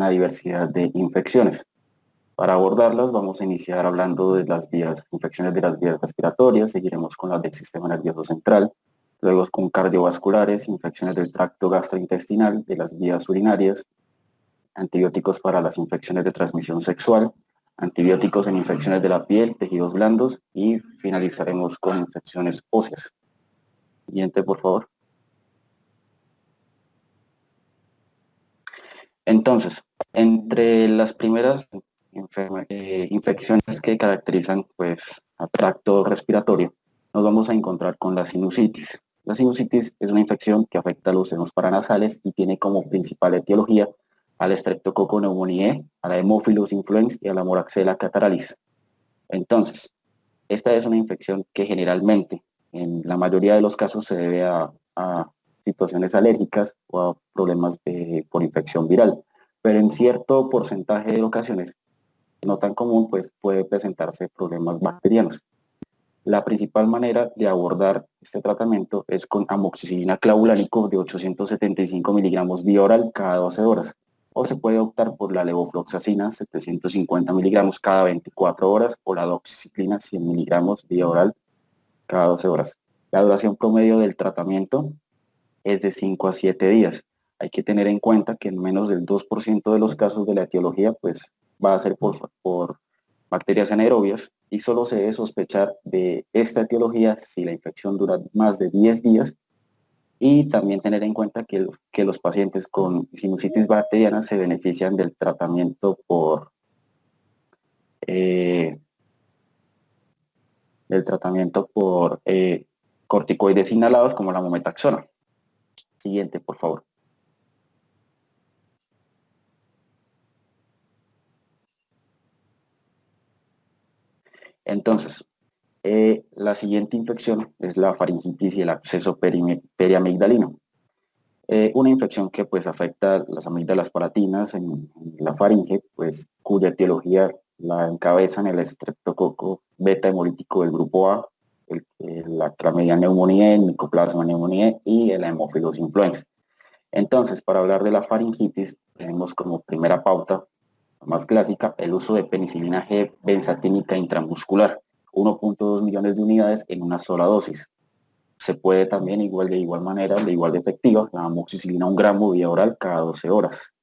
una diversidad de infecciones. Para abordarlas vamos a iniciar hablando de las infecciones de las vías respiratorias, seguiremos con las del sistema nervioso central, luego con cardiovasculares, infecciones del tracto gastrointestinal, de las vías urinarias, antibióticos para las infecciones de transmisión sexual, antibióticos en infecciones de la piel, tejidos blandos y finalizaremos con infecciones óseas. Siguiente, por favor. Entonces, entre las primeras infecciones que caracterizan pues, al tracto respiratorio, nos vamos a encontrar con la sinusitis. La sinusitis es una infección que afecta a los senos paranasales y tiene como principal etiología al Streptococcus pneumoniae, a la Haemophilus influenzae y a la Moraxella catarrhalis. Entonces, esta es una infección que generalmente, en la mayoría de los casos, se debe a situaciones alérgicas o a problemas por infección viral, pero en cierto porcentaje de ocasiones, no tan común, pues puede presentarse problemas bacterianos. La principal manera de abordar este tratamiento es con amoxicilina clavulánico de 875 miligramos vía oral cada 12 horas, o se puede optar por la levofloxacina 750 miligramos cada 24 horas o la doxiciclina 100 miligramos vía oral cada 12 horas. La duración promedio del tratamiento es de 5 a 7 días. Hay que tener en cuenta que en menos del 2% de los casos de la etiología pues, va a ser por bacterias anaerobias y solo se debe sospechar de esta etiología si la infección dura más de 10 días y también tener en cuenta que los pacientes con sinusitis bacteriana se benefician del tratamiento eh, por corticoides inhalados como la mometaxona. Siguiente, por favor. Entonces, la siguiente infección es la faringitis y el absceso periamigdalino. Una infección que pues afecta las amígdalas palatinas en la faringe, pues cuya etiología la encabezan el estreptococo beta hemolítico del grupo A, la Chlamydia pneumoniae, el Mycoplasma pneumoniae y el Haemophilus influenzae. Entonces, para hablar de la faringitis, tenemos como primera pauta más clásica el uso de penicilina G benzatínica intramuscular, 1.2 millones de unidades en una sola dosis. Se puede también, de igual manera, de igual de efectiva, la amoxicilina 1 gramo vía oral cada 12 horas.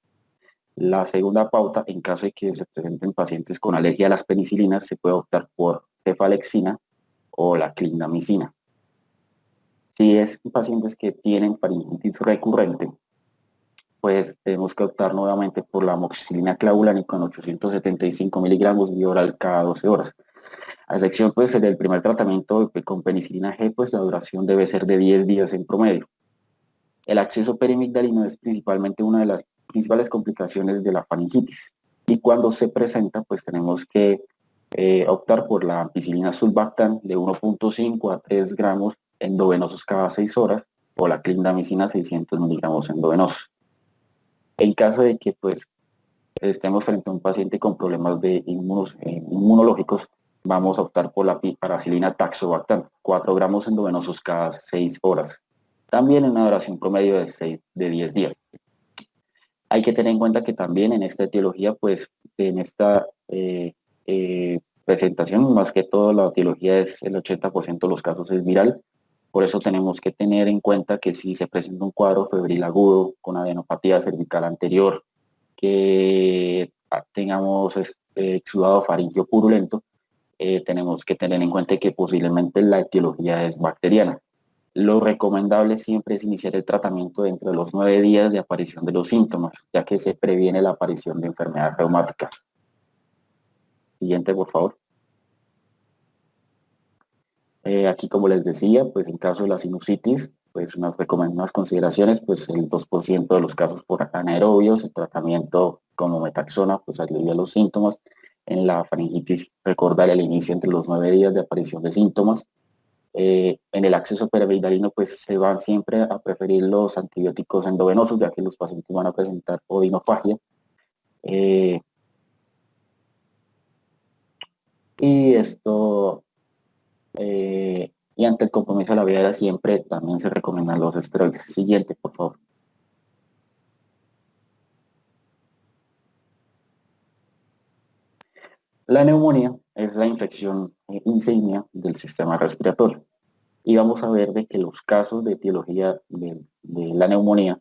La segunda pauta, en caso de que se presenten pacientes con alergia a las penicilinas, se puede optar por cefalexina o la clindamicina. Si es pacientes que tienen faringitis recurrente, pues tenemos que optar nuevamente por la amoxicilina clavulánica en 875 miligramos vía oral cada 12 horas. A excepción pues del primer tratamiento con penicilina G, pues la duración debe ser de 10 días en promedio. El acceso perimigdalino es principalmente una de las principales complicaciones de la faringitis y cuando se presenta pues tenemos que optar por la ampicilina sulbactam de 1.5 a 3 gramos endovenosos cada 6 horas o la clindamicina 600 miligramos endovenosos. En caso de que pues estemos frente a un paciente con problemas de inmunológicos, vamos a optar por la piperacilina tazobactam, 4 gramos endovenosos cada 6 horas. También en una duración promedio de 10 días. Hay que tener en cuenta que también en esta etiología, pues en esta presentación, más que todo la etiología es el 80% de los casos es viral. Por eso tenemos que tener en cuenta que si se presenta un cuadro febril agudo con adenopatía cervical anterior, que tengamos exudado faríngeo purulento, tenemos que tener en cuenta que posiblemente la etiología es bacteriana. Lo recomendable siempre es iniciar el tratamiento dentro de los 9 días de aparición de los síntomas, ya que se previene la aparición de enfermedad reumática. Siguiente, por favor. Aquí, como les decía, pues en caso de la sinusitis, pues unas consideraciones, pues el 2% de los casos por anaerobios, el tratamiento como metaxona, pues alivia los síntomas. En la faringitis, recordar el inicio entre los 9 días de aparición de síntomas. En el acceso periamigdalino, pues se van siempre a preferir los antibióticos endovenosos, ya que los pacientes van a presentar odinofagia. Y esto, y ante el compromiso de la vida siempre también se recomiendan los esteroides. Siguiente, por favor. La neumonía es la infección insignia del sistema respiratorio. Y vamos a ver de que los casos de etiología de la neumonía,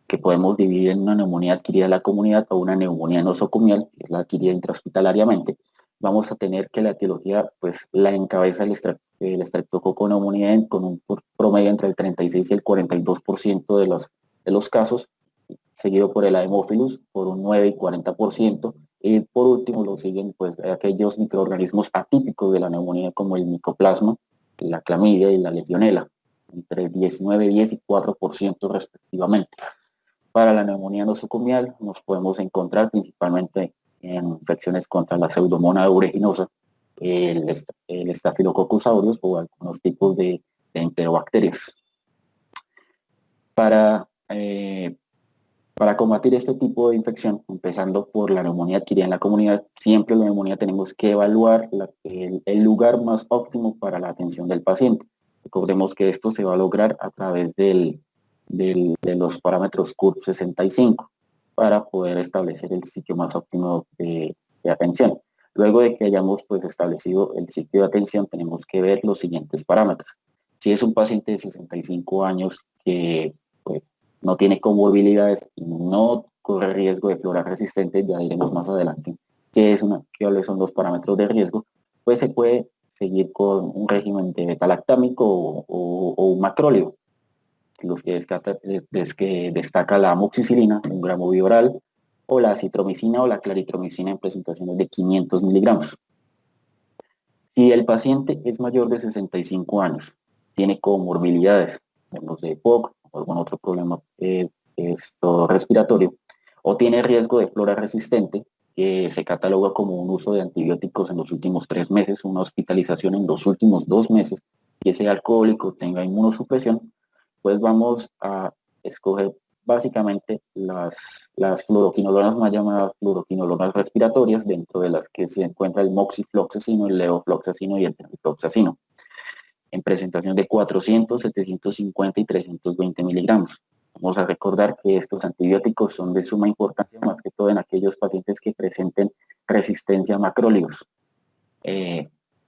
que podemos dividir en una neumonía adquirida en la comunidad o una neumonía nosocomial, que es la adquirida intrahospitalariamente, vamos a tener que la etiología pues la encabeza el estreptococo neumoniae con un promedio entre el 36 y el 42% de los casos, seguido por el Haemophilus por un 9 y 40%, y por último lo siguen pues aquellos microorganismos atípicos de la neumonía como el micoplasma, la clamidia y la legionela, entre 19, 10 y 4% respectivamente. Para la neumonía nosocomial nos podemos encontrar principalmente en infecciones contra la pseudomonas aeruginosa, el Staphylococcus aureus o algunos tipos de enterobacterias. Para, eh, para combatir este tipo de infección, empezando por la neumonía adquirida en la comunidad, siempre la neumonía tenemos que evaluar el lugar más óptimo para la atención del paciente. Recordemos que esto se va a lograr a través de los parámetros CURB-65 para poder establecer el sitio más óptimo de atención. Luego de que hayamos pues, establecido el sitio de atención, tenemos que ver los siguientes parámetros. Si es un paciente de 65 años que pues, no tiene comorbilidades y no corre riesgo de flora resistente, ya diremos más adelante cuáles son los parámetros de riesgo, pues se puede seguir con un régimen de beta-lactámico o un macróleo, los que destaca la amoxicilina, 1 gramo bioral, o la citromicina o la claritromicina en presentaciones de 500 miligramos. Si el paciente es mayor de 65 años, tiene comorbilidades, no sé, EPOC o algún otro problema respiratorio, o tiene riesgo de flora resistente, que se cataloga como un uso de antibióticos en los últimos 3 meses, una hospitalización en los últimos 2 meses, y ese alcohólico tenga inmunosupresión, pues vamos a escoger básicamente las fluoroquinolonas, más llamadas fluoroquinolonas respiratorias, dentro de las que se encuentra el moxifloxacino, el levofloxacino y el venlafaxine, en presentación de 400, 750 y 320 miligramos. Vamos a recordar que estos antibióticos son de suma importancia, más que todo en aquellos pacientes que presenten resistencia a macrólidos.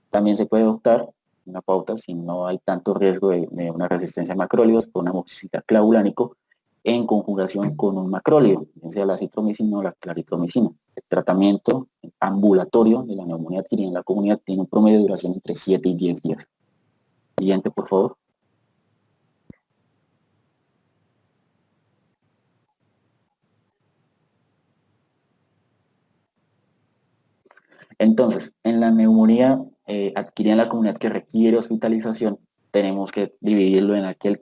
También se puede optar una pauta si no hay tanto riesgo de una resistencia a macrólidos por una amoxicilina clavulánico en conjugación con un macrólido, bien sea la citromicina o la claritromicina. El tratamiento ambulatorio de la neumonía adquirida en la comunidad tiene un promedio de duración entre 7 y 10 días. Siguiente, por favor. Entonces, en la neumonía adquirida en la comunidad que requiere hospitalización, tenemos que dividirlo en aquel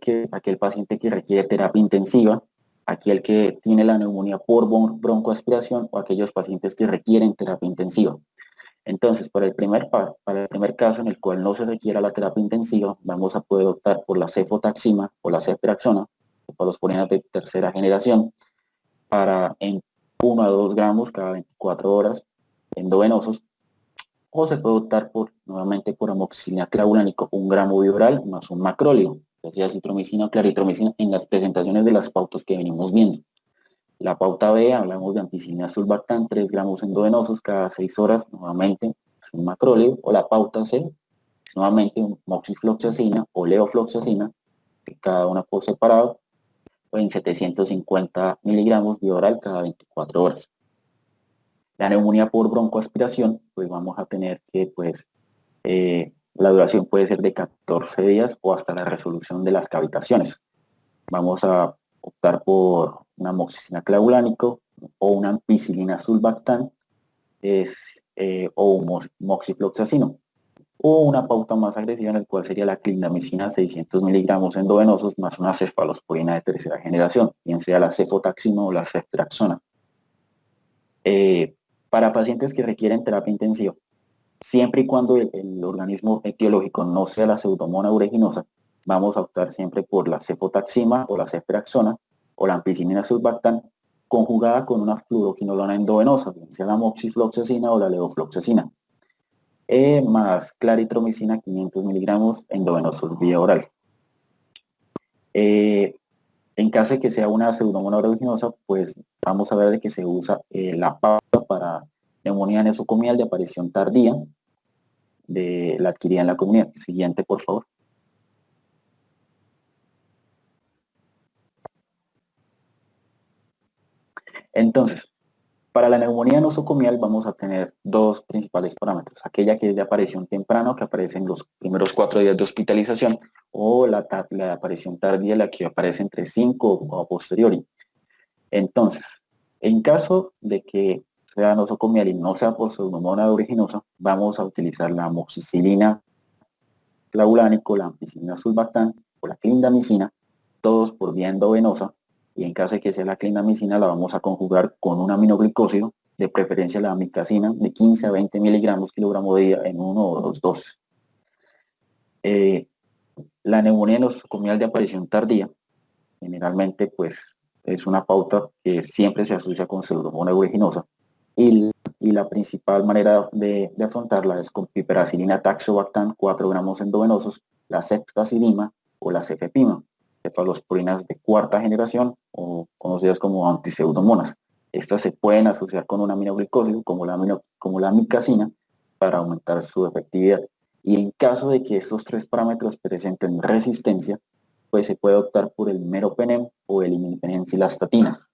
paciente que requiere terapia intensiva, aquel que tiene la neumonía por broncoaspiración o aquellos pacientes que requieren terapia intensiva. Entonces, para el primer caso en el cual no se requiera la terapia intensiva, vamos a poder optar por la cefotaxima o la ceftriaxona, cefalosporinas de tercera generación, para en 1 a 2 gramos cada 24 horas endovenosos, o se puede optar nuevamente por amoxicilina clavulánico, 1 gramo bioral más un macróleo, ya sea citromicina o claritromicina, en las presentaciones de las pautas que venimos viendo. La pauta B, hablamos de ampicilina sulbactam, 3 gramos endovenosos cada 6 horas, nuevamente es un macróleo, o la pauta C, nuevamente un moxifloxacina o levofloxacina, que cada una por separado, o en 750 miligramos bioral cada 24 horas. La neumonía por broncoaspiración, pues vamos a tener que, pues, la duración puede ser de 14 días o hasta la resolución de las cavitaciones. Vamos a optar por una amoxicilina clavulánico o una ampicilina sulbactam o un moxifloxacino. O una pauta más agresiva en el cual sería la clindamicina 600 miligramos endovenosos más una cefalosporina de tercera generación, bien sea la cefotaxima o la ceftriaxona. Para pacientes que requieren terapia intensiva, siempre y cuando el organismo etiológico no sea la pseudomonas aeruginosa, vamos a optar siempre por la cefotaxima o la ceftriaxona o la ampicilina sulbactam conjugada con una fluoroquinolona endovenosa, sea la moxifloxacina o la levofloxacina, más claritromicina 500 miligramos endovenosos vía oral. En caso de que sea una pseudomonas aeruginosa, pues vamos a ver de que se usa la pauta para neumonía nosocomial de aparición tardía, de la adquirida en la comunidad. Siguiente, por favor. Entonces, para la neumonía nosocomial vamos a tener dos principales parámetros. Aquella que es de aparición temprana, que aparece en los primeros 4 días de hospitalización, o la aparición tardía, la que aparece entre 5 o a posteriori. Entonces, en caso de que sea nosocomial y no sea por pseudomonas aeruginosa, vamos a utilizar la amoxicilina clavulánico, la ampicilina sulbactam o la clindamicina, todos por vía endovenosa, y en caso de que sea la clindamicina la vamos a conjugar con un aminoglicósido, de preferencia la amicacina, de 15 a 20 miligramos kilogramo de día en uno o dos dosis. La neumonía nosocomial de aparición tardía, generalmente pues es una pauta que siempre se asocia con pseudomonas aeruginosa, y la principal manera de afrontarla es con piperacilina tazobactam 4 gramos endovenosos, la ceftazidima o la cefepima, cefalosporinas de cuarta generación o conocidas como antiseudomonas. Estas se pueden asociar con un aminoglicósido como la amicacina para aumentar su efectividad. Y en caso de que estos tres parámetros presenten resistencia, pues se puede optar por el meropenem o el imipenem-cilastatina.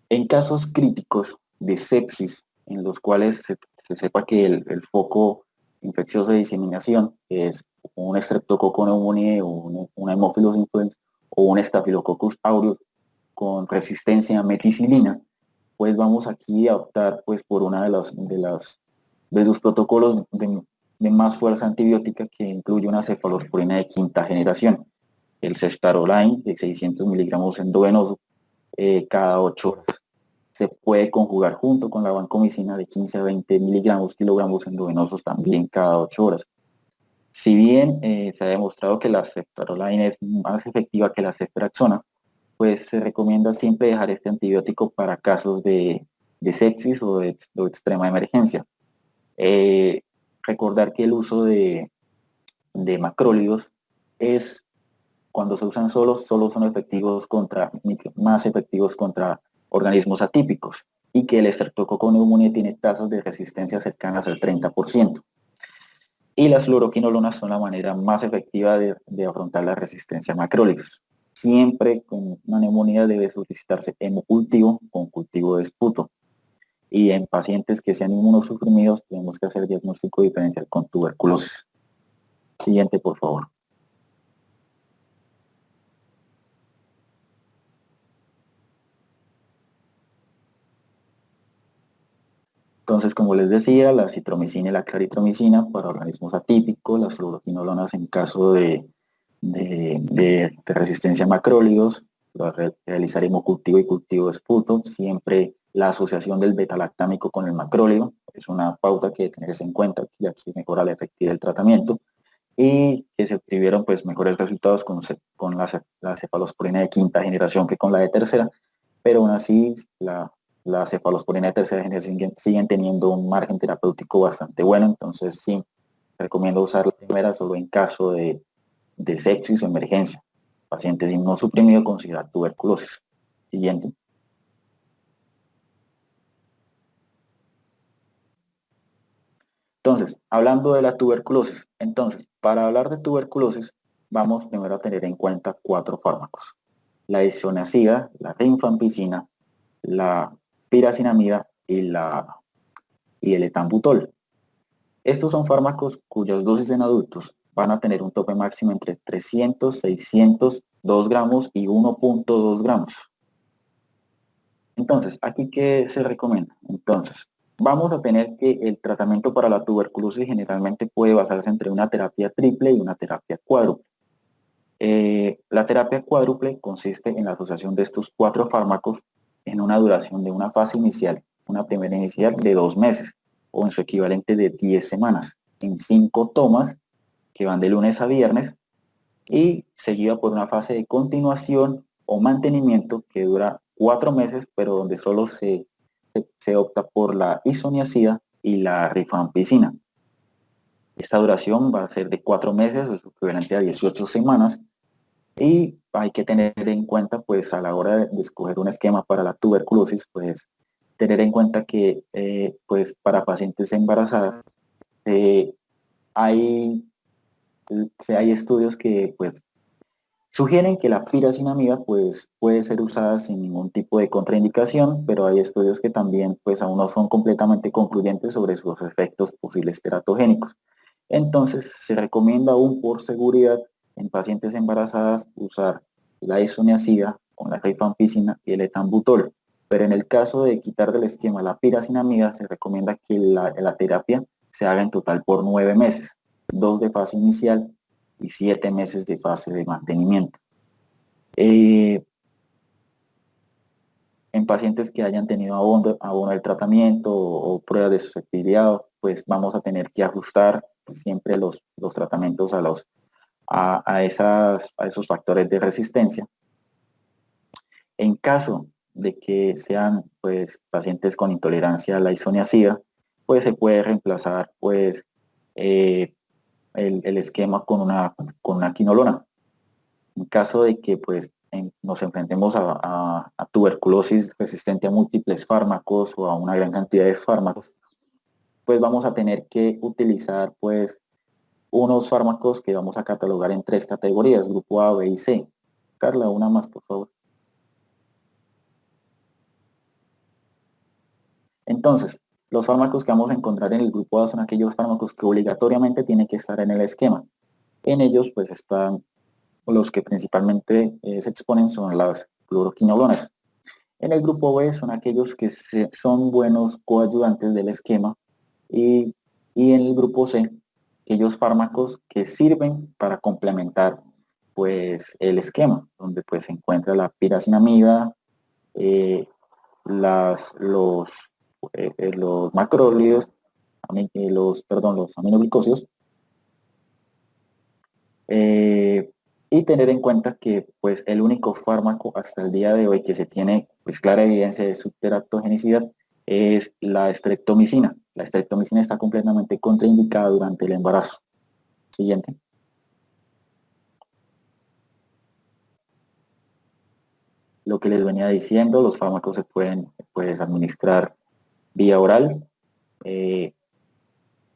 En casos críticos de sepsis, en los cuales se sepa que el foco infeccioso de diseminación es un Streptococcus pneumoniae o una Haemophilus influenza o un Staphylococcus aureus con resistencia a meticilina, pues vamos aquí a optar pues por una de los protocolos de más fuerza antibiótica, que incluye una cefalosporina de quinta generación, el ceftaroline de 600 miligramos endovenoso cada 8 horas. Se puede conjugar junto con la vancomicina de 15 a 20 miligramos kilogramos endovenosos también cada 8 horas. Si bien se ha demostrado que la ceftaroline es más efectiva que la ceftriaxona, pues se recomienda siempre dejar este antibiótico para casos de sepsis o de extrema emergencia. Recordar que el uso de macrólidos es, cuando se usan solos, solo son efectivos más efectivos contra organismos atípicos, y que el Streptococcus pneumoniae tiene tasas de resistencia cercanas al 30%. Y las fluoroquinolonas son la manera más efectiva de afrontar la resistencia a macrólidos. Siempre con una neumonía debe solicitarse hemocultivo con cultivo de esputo. Y en pacientes que sean inmunosuprimidos tenemos que hacer diagnóstico diferencial con tuberculosis. Siguiente, por favor. Entonces, como les decía, la citromicina y la claritromicina para organismos atípicos, las fluoroquinolonas en caso de resistencia a macrólidos, realizar hemocultivo y cultivo de esputo, siempre la asociación del betalactámico con el macrólido es una pauta que tenerse en cuenta, ya que mejora la efectividad del tratamiento, y que se obtuvieron pues mejores resultados con la cefalosporina de quinta generación que con la de tercera, pero aún así la cefalosporina de tercera generación siguen teniendo un margen terapéutico bastante bueno. Entonces sí, recomiendo usar la primera solo en caso de sepsis o emergencia. Pacientes inmunosuprimidos considerar tuberculosis. Siguiente. Entonces, hablando de la tuberculosis, para hablar de tuberculosis, vamos primero a tener en cuenta 4 fármacos: la isoniazida, la rifampicina, la piracinamida y el etambutol. Estos son fármacos cuyas dosis en adultos van a tener un tope máximo entre 300, 600, 2 gramos y 1.2 gramos. Entonces, ¿aquí qué se recomienda? Entonces, vamos a tener que el tratamiento para la tuberculosis generalmente puede basarse entre una terapia triple y una terapia cuádruple. La terapia cuádruple consiste en la asociación de estos 4 fármacos en una duración de una fase inicial, una primera inicial de 2 meses, o en su equivalente de 10 semanas, en 5 tomas que van de lunes a viernes, y seguida por una fase de continuación o mantenimiento que dura 4 meses, pero donde solo se opta por la isoniazida y la rifampicina. Esta duración va a ser de 4 meses, es equivalente a 18 semanas, y hay que tener en cuenta, pues, a la hora de escoger un esquema para la tuberculosis, pues, tener en cuenta que pues para pacientes embarazadas hay, hay estudios que pues sugieren que la piracinamida pues, puede ser usada sin ningún tipo de contraindicación, pero hay estudios que también pues, aún no son completamente concluyentes sobre sus efectos posibles teratogénicos. Entonces, se recomienda aún por seguridad en pacientes embarazadas usar la isoniazida con la rifampicina y el etambutol. Pero en el caso de quitar del esquema la piracinamida, se recomienda que la terapia se haga en total por 9 meses, 2 de fase inicial y 7 meses de fase de mantenimiento. En pacientes que hayan tenido abono del tratamiento o pruebas de susceptibilidad, pues vamos a tener que ajustar siempre los tratamientos a esos factores de resistencia. En caso de que sean pues, pacientes con intolerancia a la isoniazida, pues se puede reemplazar pues, el esquema con una quinolona. En caso de que pues, nos enfrentemos a tuberculosis resistente a múltiples fármacos o a una gran cantidad de fármacos, pues vamos a tener que utilizar pues, unos fármacos que vamos a catalogar en 3 categorías, grupo A, B y C. Carla, una más, por favor. Entonces, los fármacos que vamos a encontrar en el grupo A son aquellos fármacos que obligatoriamente tienen que estar en el esquema. En ellos, pues, están los que principalmente se exponen son las fluoroquinolonas. En el grupo B son aquellos que son buenos coayudantes del esquema y en el grupo C, aquellos fármacos que sirven para complementar pues, el esquema, donde pues, se encuentra la piracinamida, eh, los macrólidos, los aminoglicosios, eh, y tener en cuenta que pues, el único fármaco hasta el día de hoy que se tiene pues, clara evidencia de su teratogenicidad es la streptomicina. La streptomicina está completamente contraindicada durante el embarazo. Siguiente. Lo que les venía diciendo, los fármacos se pueden pues, administrar vía oral. Eh,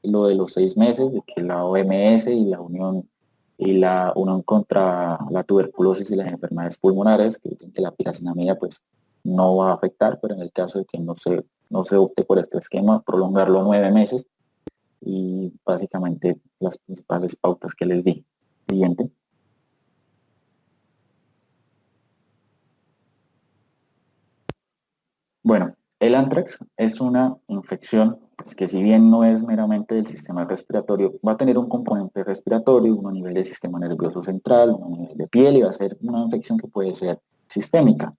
lo de los 6 meses, de que la OMS y la Unión contra la Tuberculosis y las Enfermedades Pulmonares, que dicen que la piracinamida pues no va a afectar, pero en el caso de que no se opte por este esquema, prolongarlo 9 meses y básicamente las principales pautas que les di. Siguiente. Bueno, el anthrax es una infección pues, que si bien no es meramente del sistema respiratorio, va a tener un componente respiratorio, un nivel de sistema nervioso central, un nivel de piel y va a ser una infección que puede ser sistémica.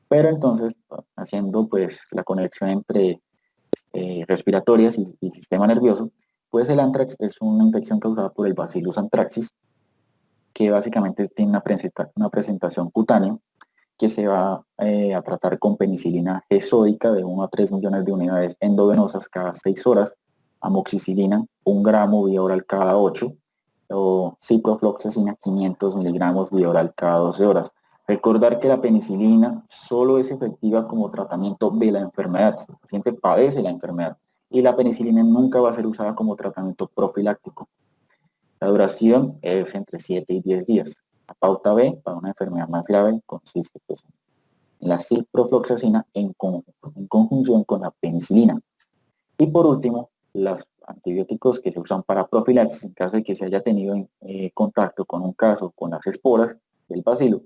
Pero entonces, haciendo pues la conexión entre respiratorias y sistema nervioso, pues el anthrax es una infección causada por el Bacillus anthracis, que básicamente tiene una presentación cutánea que se va a tratar con penicilina G sódica de 1 a 3 millones de unidades endovenosas cada 6 horas, amoxicilina 1 gramo vía oral cada 8, o ciprofloxacina 500 miligramos vía oral cada 12 horas. Recordar que la penicilina solo es efectiva como tratamiento de la enfermedad, si el paciente padece la enfermedad, y la penicilina nunca va a ser usada como tratamiento profiláctico. La duración es entre 7 y 10 días. La pauta B, para una enfermedad más grave, consiste pues, en la ciprofloxacina en conjunción con la penicilina. Y por último, los antibióticos que se usan para profilaxis en caso de que se haya tenido contacto con un caso con las esporas del bacilo,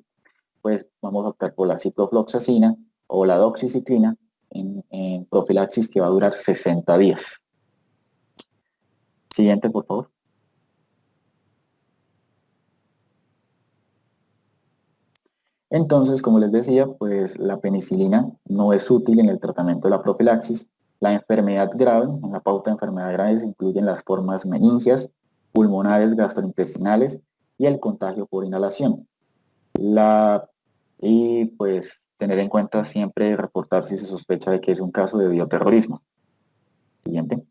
pues vamos a optar por la ciprofloxacina o la doxiciclina en profilaxis que va a durar 60 días. Siguiente, por favor. Entonces, como les decía, pues la penicilina no es útil en el tratamiento de la profilaxis. La enfermedad grave, en la pauta de enfermedad grave se incluyen las formas meningias, pulmonares, gastrointestinales y el contagio por inhalación. Y pues tener en cuenta siempre reportar si se sospecha de que es un caso de bioterrorismo. Siguiente.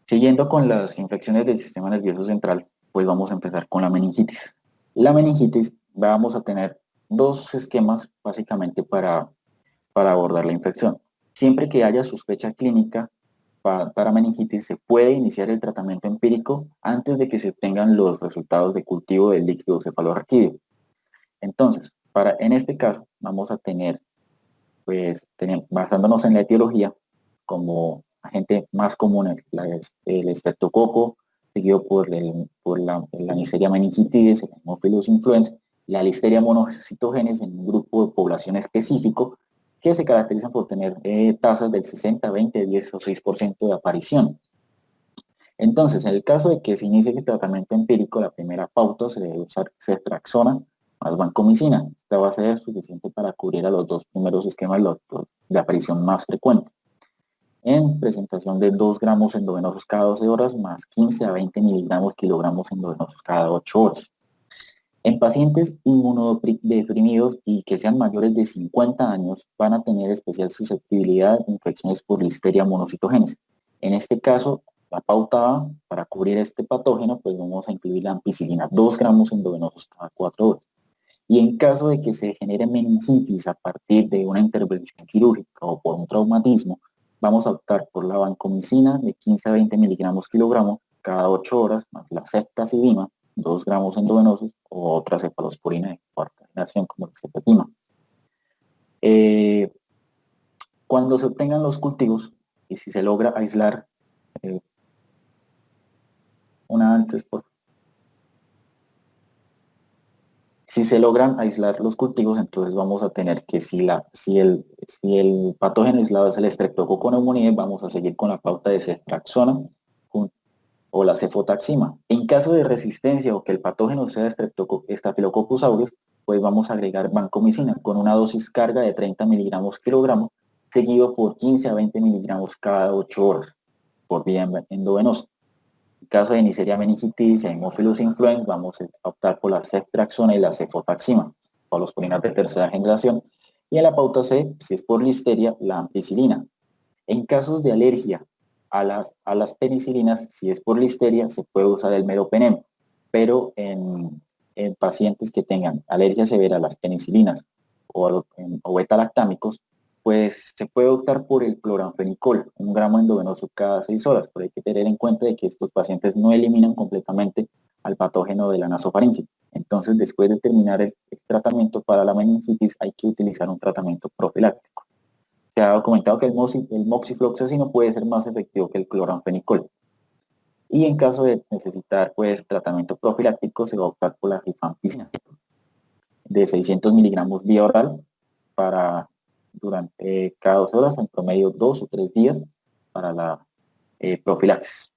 Siguiendo con las infecciones del sistema nervioso central, pues vamos a empezar con la meningitis. La meningitis vamos a tener dos esquemas básicamente para abordar la infección. Siempre que haya sospecha clínica para meningitis, se puede iniciar el tratamiento empírico antes de que se obtengan los resultados de cultivo del líquido cefalorraquídeo. Entonces, en este caso, vamos a tener, pues, basándonos en la etiología, como agente más común el estreptococo, seguido por la Neisseria meningitidis, el Haemophilus influenza, la Listeria monocytogenes en un grupo de población específico que se caracterizan por tener tasas del 60, 20, 10 o 6% de aparición. Entonces, en el caso de que se inicie el tratamiento empírico, la primera pauta se debe usar ceftriaxona más vancomicina. Esta va a ser suficiente para cubrir a los dos primeros esquemas de aparición más frecuente. En presentación de 2 gramos endovenosos cada 12 horas más 15 a 20 miligramos kilogramos endovenosos cada 8 horas. En pacientes inmunodeprimidos y que sean mayores de 50 años van a tener especial susceptibilidad a infecciones por Listeria monocytogenes. En este caso, la pauta A, para cubrir este patógeno, pues vamos a incluir la ampicilina, 2 gramos endovenosos cada 4 horas. Y en caso de que se genere meningitis a partir de una intervención quirúrgica o por un traumatismo, vamos a optar por la vancomicina de 15 a 20 miligramos kilogramo cada 8 horas, más la ceftazidima, 2 gramos endovenosos, o otra cefalosporina de cuarta generación, como la ceftazidima. Cuando se obtengan los cultivos, y si se logra aislar, una antes, por Si se logran aislar los cultivos, entonces vamos a tener que si el patógeno aislado es el Streptococcus pneumoniae, vamos a seguir con la pauta de ceftriaxona o la cefotaxima. En caso de resistencia o que el patógeno sea Staphylococcus aureus, pues vamos a agregar vancomicina con una dosis carga de 30 miligramos kilogramo, seguido por 15 a 20 miligramos cada 8 horas por vía endovenosa. En caso de Neisseria meningitidis y Haemophilus influenza, vamos a optar por la ceftriaxona y la cefotaxima, falosporinas de tercera generación. Y en la pauta C, si es por listeria, la ampicilina. En casos de alergia a las penicilinas, si es por listeria, se puede usar el meropenem, pero en pacientes que tengan alergia severa a las penicilinas o beta-lactámicos, pues se puede optar por el cloranfenicol, 1 gramo endovenoso cada 6 horas, pero hay que tener en cuenta de que estos pacientes no eliminan completamente al patógeno de la nasofaringe. Entonces, después de terminar el tratamiento para la meningitis, hay que utilizar un tratamiento profiláctico. Se ha documentado que el moxifloxacino puede ser más efectivo que el cloranfenicol. Y en caso de necesitar pues tratamiento profiláctico, se va a optar por la rifampicina de 600 miligramos vía oral para durante cada 12 horas, en promedio 2 o 3 días para la profilaxis.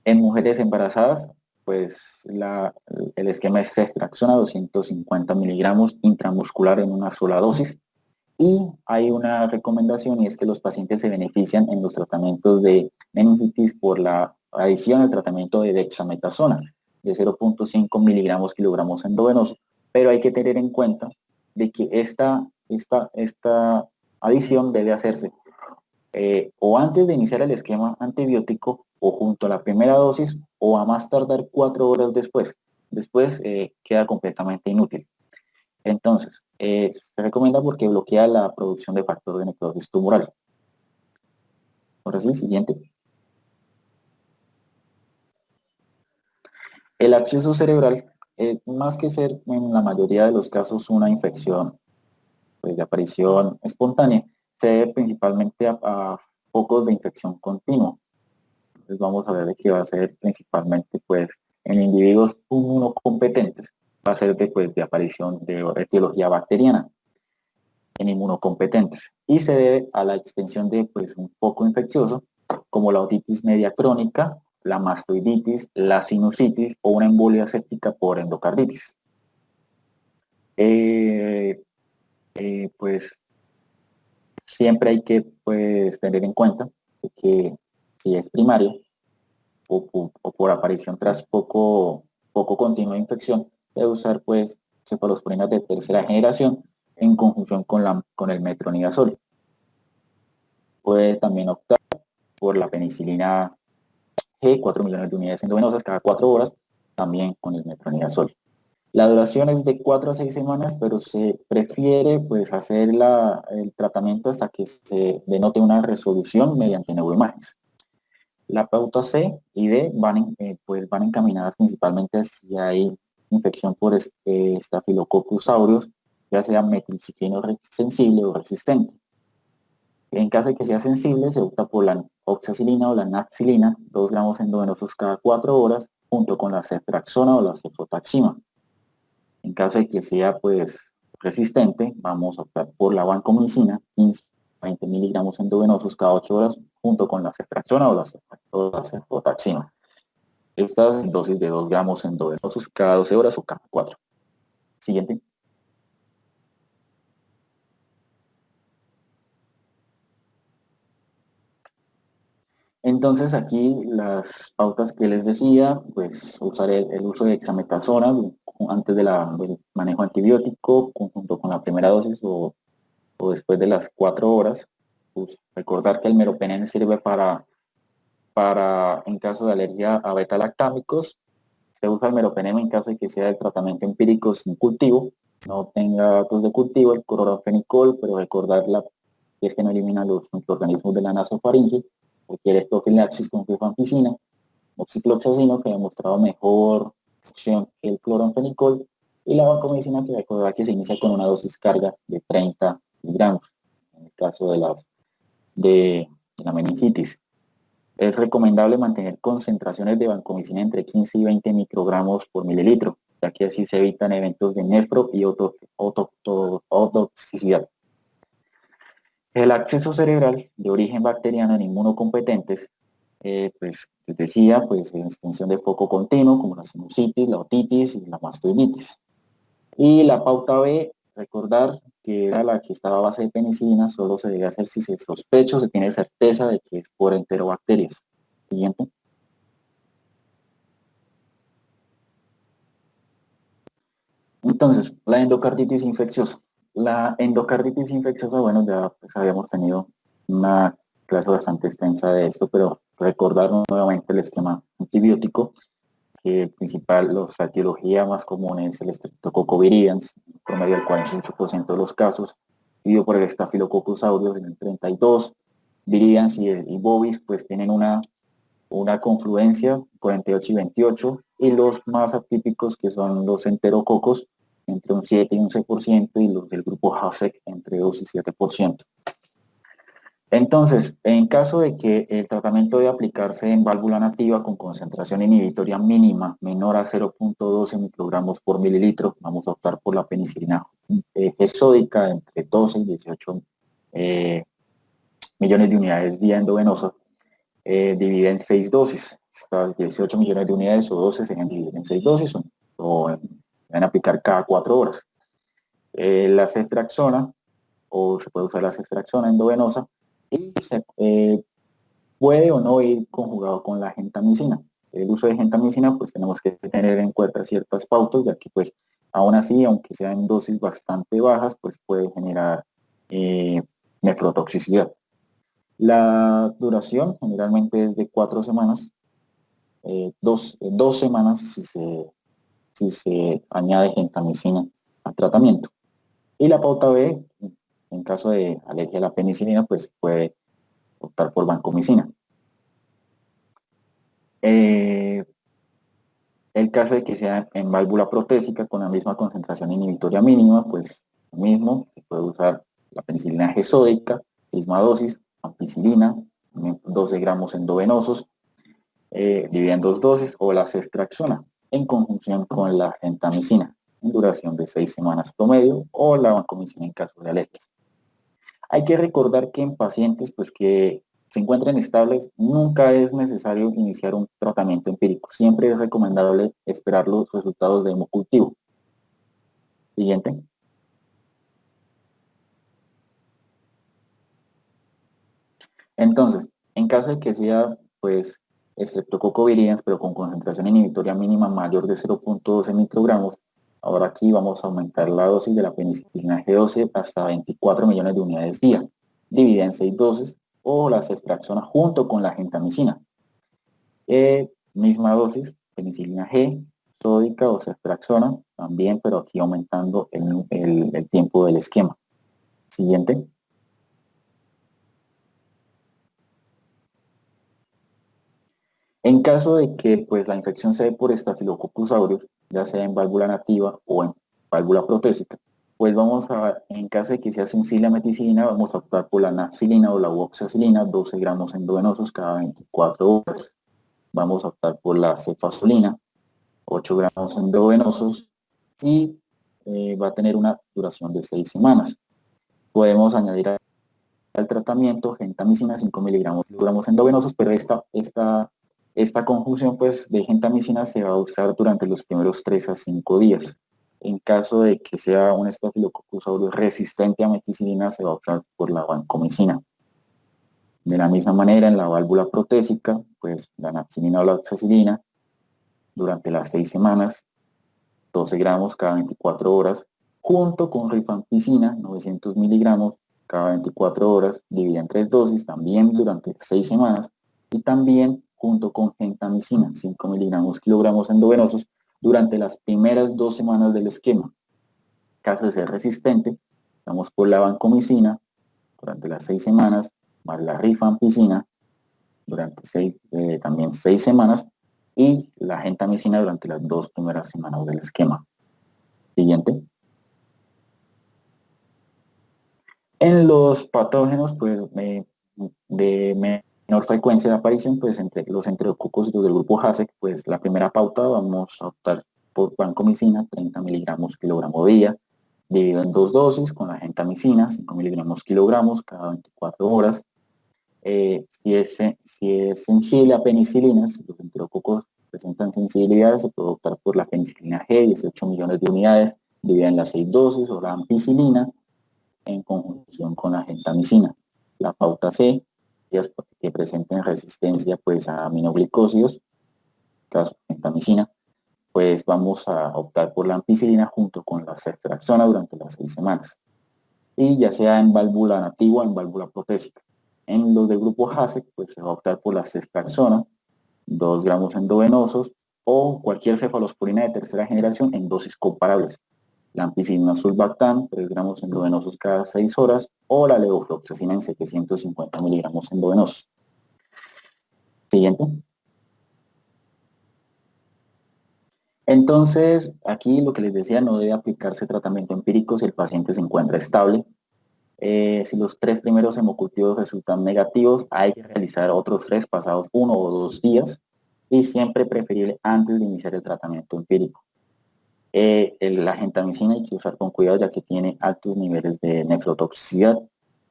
En mujeres embarazadas, pues el esquema es ceftriaxona 250 miligramos intramuscular en una sola dosis. Y hay una recomendación y es que los pacientes se benefician en los tratamientos de meningitis por la adición al tratamiento de dexametasona de 0.5 miligramos kilogramos endovenoso, pero hay que tener en cuenta de que esta adición debe hacerse o antes de iniciar el esquema antibiótico o junto a la primera dosis o a más tardar 4 horas después. Después queda completamente inútil. Entonces, se recomienda porque bloquea la producción de factor de necrosis tumoral. Ahora sí, siguiente. El absceso cerebral, más que ser en la mayoría de los casos una infección pues, de aparición espontánea, se debe principalmente a focos de infección continua. Entonces vamos a ver de qué va a ser principalmente pues, en individuos inmunocompetentes, va a ser de aparición de etiología bacteriana en inmunocompetentes y se debe a la extensión de pues, un foco infeccioso como la otitis media crónica, la mastoiditis, la sinusitis o una embolia séptica por endocarditis. Pues siempre hay que pues, tener en cuenta que si es primaria o por aparición tras poco continua de infección, debe usar pues cefalosporinas de tercera generación en conjunción con el metronidazol. Puede también optar por la penicilina G, 4 millones de unidades endovenosas cada 4 horas, también con el metronidazol. La duración es de 4 a 6 semanas, pero se prefiere pues hacer el tratamiento hasta que se denote una resolución mediante neuroimágenes. La pauta C y D pues van encaminadas principalmente si hay infección por Staphylococcus aureus, ya sea metilciclino sensible o resistente. En caso de que sea sensible, se opta por la oxacilina o la nafcilina, 2 gramos endovenosos cada 4 horas, junto con la ceftriaxona o la cefotaxima. En caso de que sea pues resistente, vamos a optar por la vancomicina, 15 a 20 miligramos endovenosos cada 8 horas, junto con la ceftriaxona o la cefotaxima. Estas dosis de 2 gramos endovenosos cada 12 horas o cada 4. Siguiente. Entonces aquí las pautas que les decía, pues usar el uso de dexametasona antes del manejo antibiótico, junto con la primera dosis o después de las 4 horas. Pues, recordar que el meropenem sirve en caso de alergia a beta-lactámicos. Se usa el meropenem en caso de que sea de tratamiento empírico sin cultivo, no tenga datos de cultivo, el cloranfenicol, pero recordar que es que no elimina los microorganismos de la nasofaringe, requiere profilaxis con rifampicina, oxicloxacino, que ha demostrado mejor función que el cloranfenicol, y la vancomicina, que recordar que se inicia con una dosis carga de 30 miligramos, en el caso de la meningitis. Es recomendable mantener concentraciones de vancomicina entre 15 y 20 microgramos por mililitro, ya que así se evitan eventos de nefro y otoxicidad. El acceso cerebral de origen bacteriano en inmunocompetentes, pues les decía, pues en extensión de foco continuo, como la sinusitis, la otitis y la mastoiditis. Y la pauta B, recordar que era la que estaba a base de penicilina, solo se debe hacer si se sospecha o se tiene certeza de que es por enterobacterias. Siguiente. Entonces, la endocarditis infecciosa. La endocarditis infecciosa, bueno, ya pues, habíamos tenido una clase bastante extensa de esto, pero recordar nuevamente el esquema antibiótico, que el principal, la etiología más común es el Streptococcus viridans, en promedio del 48% de los casos, seguido por el Staphylococcus aureus en el 32%, viridans y bovis pues tienen una confluencia 48 y 28, y los más atípicos que son los enterococos entre un 7 y 11% y los del grupo HASEC entre 2 y 7%. Entonces, en caso de que el tratamiento debe aplicarse en válvula nativa con concentración inhibitoria mínima menor a 0.12 microgramos por mililitro, vamos a optar por la penicilina gesódica entre 12 y 18 millones de unidades día endovenosa, divide en 6 dosis. Estas 18 millones de unidades o 12 serían divididas en 6 dosis o van a aplicar cada 4 horas. La ceftriaxona, o se puede usar la ceftriaxona endovenosa, y se puede o no ir conjugado con la gentamicina. El uso de gentamicina, pues tenemos que tener en cuenta ciertas pautas, ya que pues aún así, aunque sean dosis bastante bajas, pues puede generar nefrotoxicidad. La duración generalmente es de 4 semanas, 2 semanas si se añade gentamicina al tratamiento. Y la pauta B, en caso de alergia a la penicilina, pues puede optar por vancomicina. El caso de que sea en válvula protésica con la misma concentración inhibitoria mínima, pues lo mismo, se puede usar la penicilina gesódica, misma dosis, ampicilina, 12 gramos endovenosos, dividida en 2 dosis, o la ceftriaxona en conjunción con la gentamicina en duración de 6 semanas promedio, o la vancomicina en caso de alergias. Hay que recordar que en pacientes pues, que se encuentren estables, nunca es necesario iniciar un tratamiento empírico. Siempre es recomendable esperar los resultados de hemocultivo. Siguiente. Entonces, en caso de que sea, pues, Streptococcus viridans, pero con concentración inhibitoria mínima mayor de 0.12 microgramos, ahora aquí vamos a aumentar la dosis de la penicilina G12 hasta 24 millones de unidades día, dividida en 6 dosis, o la ceftriaxona junto con la gentamicina. Misma dosis, penicilina G, sódica o ceftriaxona también, pero aquí aumentando el tiempo del esquema. Siguiente. En caso de que pues, la infección se dé por Staphylococcus aureus, ya sea en válvula nativa o en válvula protésica, pues en caso de que sea sensible a meticilina, vamos a optar por la nafcilina o la uoxacilina, 12 gramos endovenosos cada 24 horas. Vamos a optar por la cefazolina, 8 gramos endovenosos, y va a tener una duración de 6 semanas. Podemos añadir al tratamiento gentamicina, 5 miligramos endovenosos, pero esta conjunción pues, de gentamicina se va a usar durante los primeros 3 a 5 días. En caso de que sea un Staphylococcus aureus resistente a meticilina, se va a optar por la vancomicina. De la misma manera, en la válvula protésica, pues la nafcilina o la oxacilina, durante las 6 semanas, 12 gramos cada 24 horas, junto con rifampicina, 900 miligramos cada 24 horas, dividida en 3 dosis, también durante 6 semanas, y también junto con gentamicina, 5 miligramos kilogramos endovenosos, durante las primeras 2 semanas del esquema. En caso de ser resistente, vamos por la vancomicina durante las 6 semanas, más la rifampicina durante también 6 semanas, y la gentamicina durante las 2 primeras semanas del esquema. Siguiente. En los patógenos, pues, de menor frecuencia de aparición, pues, entre los enterococos y los del grupo HASEC, pues, la primera pauta vamos a optar por vancomicina, 30 miligramos kilogramo día, dividido en 2 dosis, con la gentamicina, 5 miligramos kilogramos cada 24 horas. Si es sensible a penicilina, si los enterococos presentan sensibilidad, se puede optar por la penicilina G, 18 millones de unidades, dividida en las 6 dosis, o la ampicilina, en conjunción con la gentamicina. La pauta C, que presenten resistencia pues, a aminoglicósidos, caso gentamicina, pues vamos a optar por la ampicilina junto con la ceftriaxona durante las 6 semanas. Y ya sea en válvula nativa o en válvula protésica. En los del grupo HASEC, pues se va a optar por la ceftriaxona, 2 gramos endovenosos, o cualquier cefalosporina de tercera generación en dosis comparables. La ampicilina sulbactam, 3 gramos endovenosos cada 6 horas, o la levofloxacina en 750 miligramos endovenosos. Siguiente. Entonces, aquí lo que les decía, no debe aplicarse tratamiento empírico si el paciente se encuentra estable. Si los 3 primeros hemocultivos resultan negativos, hay que realizar otros 3 pasados 1 o 2 días, y siempre preferible antes de iniciar el tratamiento empírico. La gentamicina hay que usar con cuidado ya que tiene altos niveles de nefrotoxicidad.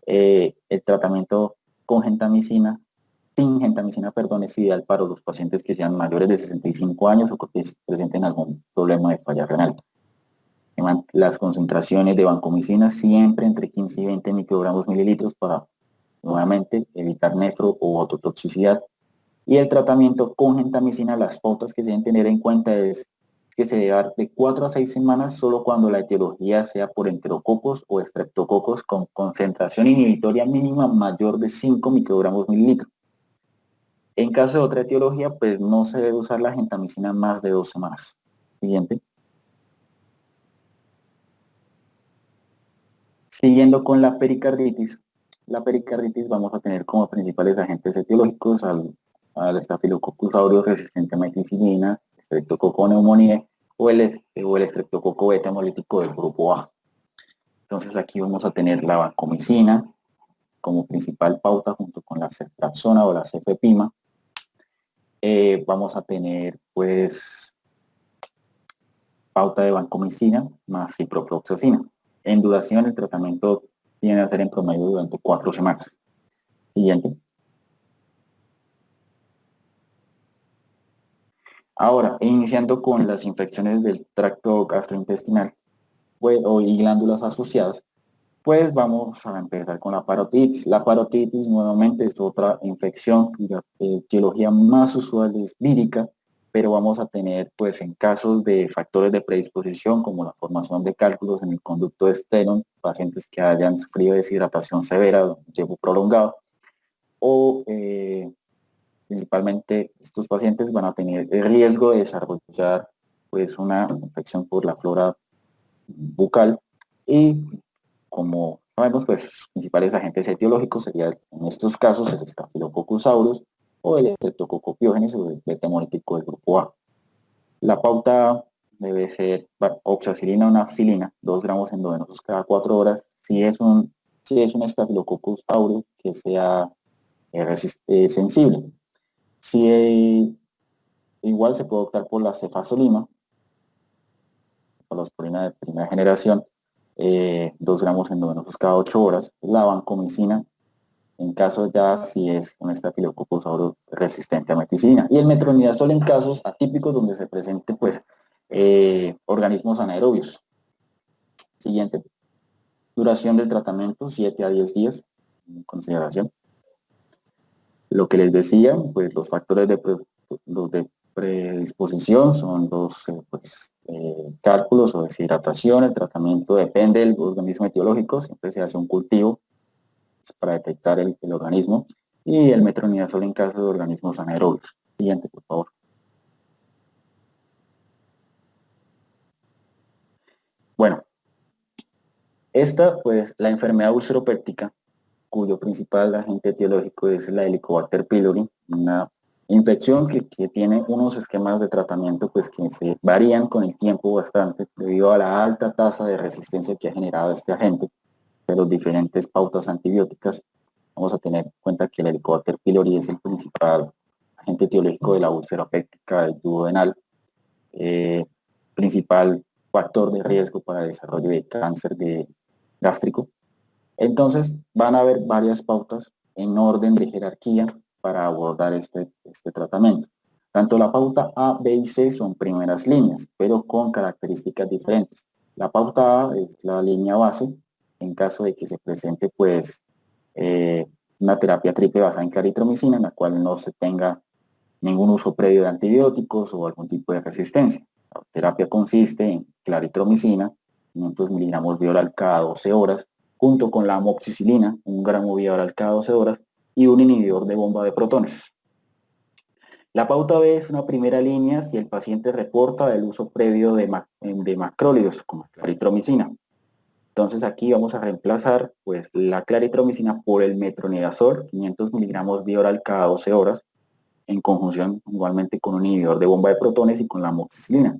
El tratamiento con gentamicina, sin gentamicina, perdón, es ideal para los pacientes que sean mayores de 65 años o que presenten algún problema de falla renal. Las concentraciones de vancomicina siempre entre 15 y 20 microgramos mililitros para, nuevamente, evitar nefro o ototoxicidad. Y el tratamiento con gentamicina, las pautas que se deben tener en cuenta es que se debe dar de 4 a 6 semanas solo cuando la etiología sea por enterococos o estreptococos con concentración inhibitoria mínima mayor de 5 microgramos mililitros. En caso de otra etiología, pues no se debe usar la gentamicina más de 2 semanas. Siguiente. Siguiendo con la pericarditis vamos a tener como principales agentes etiológicos al Staphylococcus aureus resistente a meticilina, Streptococcus pneumoniae o el estreptococo beta hemolítico del grupo A. Entonces aquí vamos a tener la vancomicina como principal pauta junto con la ceftriaxona o la cefepima. Vamos a tener pues pauta de vancomicina más ciprofloxacina. En duración, el tratamiento tiene que ser en promedio durante 4 semanas. Siguiente. Ahora, iniciando con las infecciones del tracto gastrointestinal y glándulas asociadas, pues vamos a empezar con la parotiditis. La parotiditis nuevamente es otra infección cuya etiología más usual es vírica, pero vamos a tener pues en casos de factores de predisposición como la formación de cálculos en el conducto externo, pacientes que hayan sufrido deshidratación severa o tiempo prolongado, o principalmente estos pacientes van a tener el riesgo de desarrollar pues una infección por la flora bucal y como sabemos, pues los principales agentes etiológicos serían en estos casos el Staphylococcus aureus o el Streptococcus pyogenes o el beta hemolítico del grupo A. La pauta debe ser oxacilina o nafcilina, 2 gramos endovenosos cada 4 horas, si es un Staphylococcus aureus que sea sensible. Si igual se puede optar por la cefazolina, por la aspirina de primera generación, 2 gramos endovenosos cada 8 horas, la vancomicina, en caso ya si es un Staphylococcus aureus resistente a meticilina, y el metronidazol en casos atípicos donde se presente pues organismos anaerobios. Siguiente, duración del tratamiento 7 a 10 días en consideración. Lo que les decía, pues los factores los de predisposición son los cálculos o deshidratación. El tratamiento depende del organismo etiológico, siempre se hace un cultivo para detectar el organismo, y el metronidazol en caso de organismos anaerobios. Siguiente, por favor. Bueno, esta, pues, la enfermedad ulceropéptica, cuyo principal agente etiológico es la Helicobacter pylori, una infección que tiene unos esquemas de tratamiento pues que se varían con el tiempo bastante debido a la alta tasa de resistencia que ha generado este agente de las diferentes pautas antibióticas. Vamos a tener en cuenta que el Helicobacter pylori es el principal agente etiológico de la úlcera péptica del tubo renal, principal factor de riesgo para el desarrollo de cáncer gástrico. Entonces van a haber varias pautas en orden de jerarquía para abordar este tratamiento. Tanto la pauta A, B y C son primeras líneas, pero con características diferentes. La pauta A es la línea base, en caso de que se presente pues una terapia triple basada en claritromicina, en la cual no se tenga ningún uso previo de antibióticos o algún tipo de resistencia. La terapia consiste en claritromicina, 500 miligramos vía oral cada 12 horas, junto con la amoxicilina, 1 gramo vía oral cada 12 horas, y un inhibidor de bomba de protones. La pauta B es una primera línea si el paciente reporta el uso previo de macrólidos, como claritromicina. Entonces aquí vamos a reemplazar pues, la claritromicina por el metronidazol, 500 miligramos vía oral cada 12 horas, en conjunción igualmente con un inhibidor de bomba de protones y con la amoxicilina.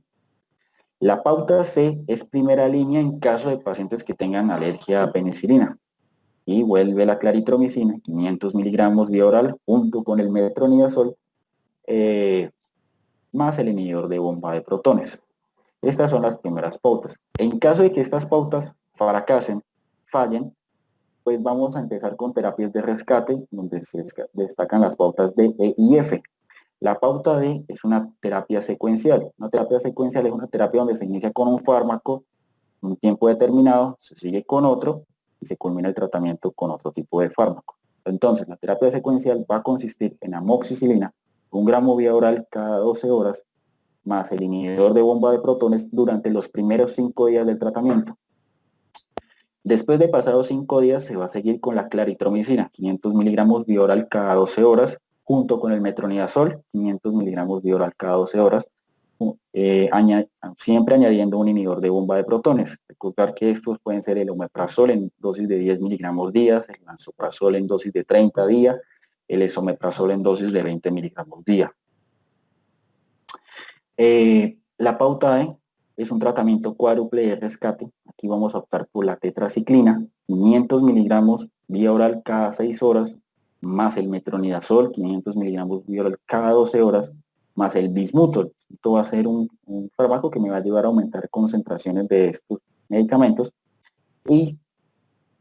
La pauta C es primera línea en caso de pacientes que tengan alergia a penicilina. Y vuelve la claritromicina, 500 miligramos vía oral, junto con el metronidazol, más el inhibidor de bomba de protones. Estas son las primeras pautas. En caso de que estas pautas fracasen, fallen, pues vamos a empezar con terapias de rescate, donde se destacan las pautas D, E y F. La pauta D es una terapia secuencial. Una terapia secuencial es una terapia donde se inicia con un fármaco un tiempo determinado, se sigue con otro y se culmina el tratamiento con otro tipo de fármaco. Entonces, la terapia secuencial va a consistir en amoxicilina, 1 gramo vía oral cada 12 horas, más el inhibidor de bomba de protones durante los primeros 5 días del tratamiento. Después de pasados 5 días, se va a seguir con la claritromicina, 500 miligramos vía oral cada 12 horas, junto con el metronidazol, 500 miligramos vía oral cada 12 horas, siempre añadiendo un inhibidor de bomba de protones. Recordar que estos pueden ser el omeprazol en dosis de 10 miligramos día, el lansoprazol en dosis de 30 día, el esomeprazol en dosis de 20 miligramos día. La pauta E es un tratamiento cuádruple de rescate. Aquí vamos a optar por la tetraciclina, 500 miligramos vía oral cada 6 horas, más el metronidazol, 500 miligramos vía oral cada 12 horas, más el bismuthol. Esto va a ser un fármaco que me va a ayudar a aumentar concentraciones de estos medicamentos y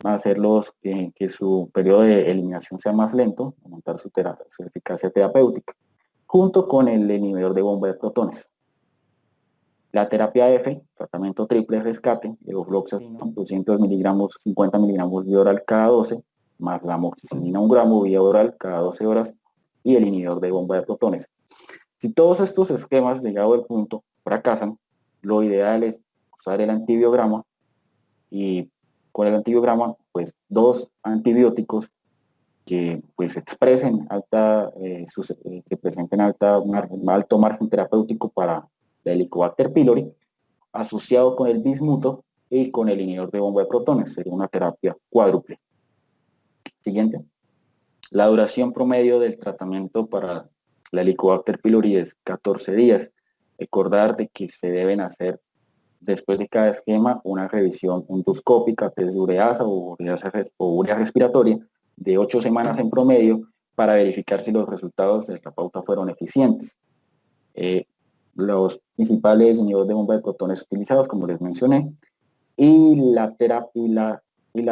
va a hacerlos que su periodo de eliminación sea más lento, aumentar su eficacia terapéutica, junto con el inhibidor de bomba de protones. La terapia F, tratamiento triple rescate, levofloxacin, 200 miligramos, 50 miligramos vía oral cada 12, más la amoxicilina 1 gramo vía oral cada 12 horas y el inhibidor de bomba de protones. Si todos estos esquemas, llegado al punto, fracasan, lo ideal es usar el antibiograma y con el antibiograma, pues 2 antibióticos que pues expresen que presenten alto margen terapéutico para de Helicobacter pylori, asociado con el bismuto y con el inhibidor de bomba de protones. Sería una terapia cuádruple. Siguiente. La duración promedio del tratamiento para la Helicobacter pylori es 14 días. Recordar de que se deben hacer después de cada esquema una revisión endoscópica, test de ureasa o urea respiratoria de 8 semanas en promedio para verificar si los resultados de la pauta fueron eficientes. Los principales inhibidores de bomba de protones utilizados, como les mencioné, y la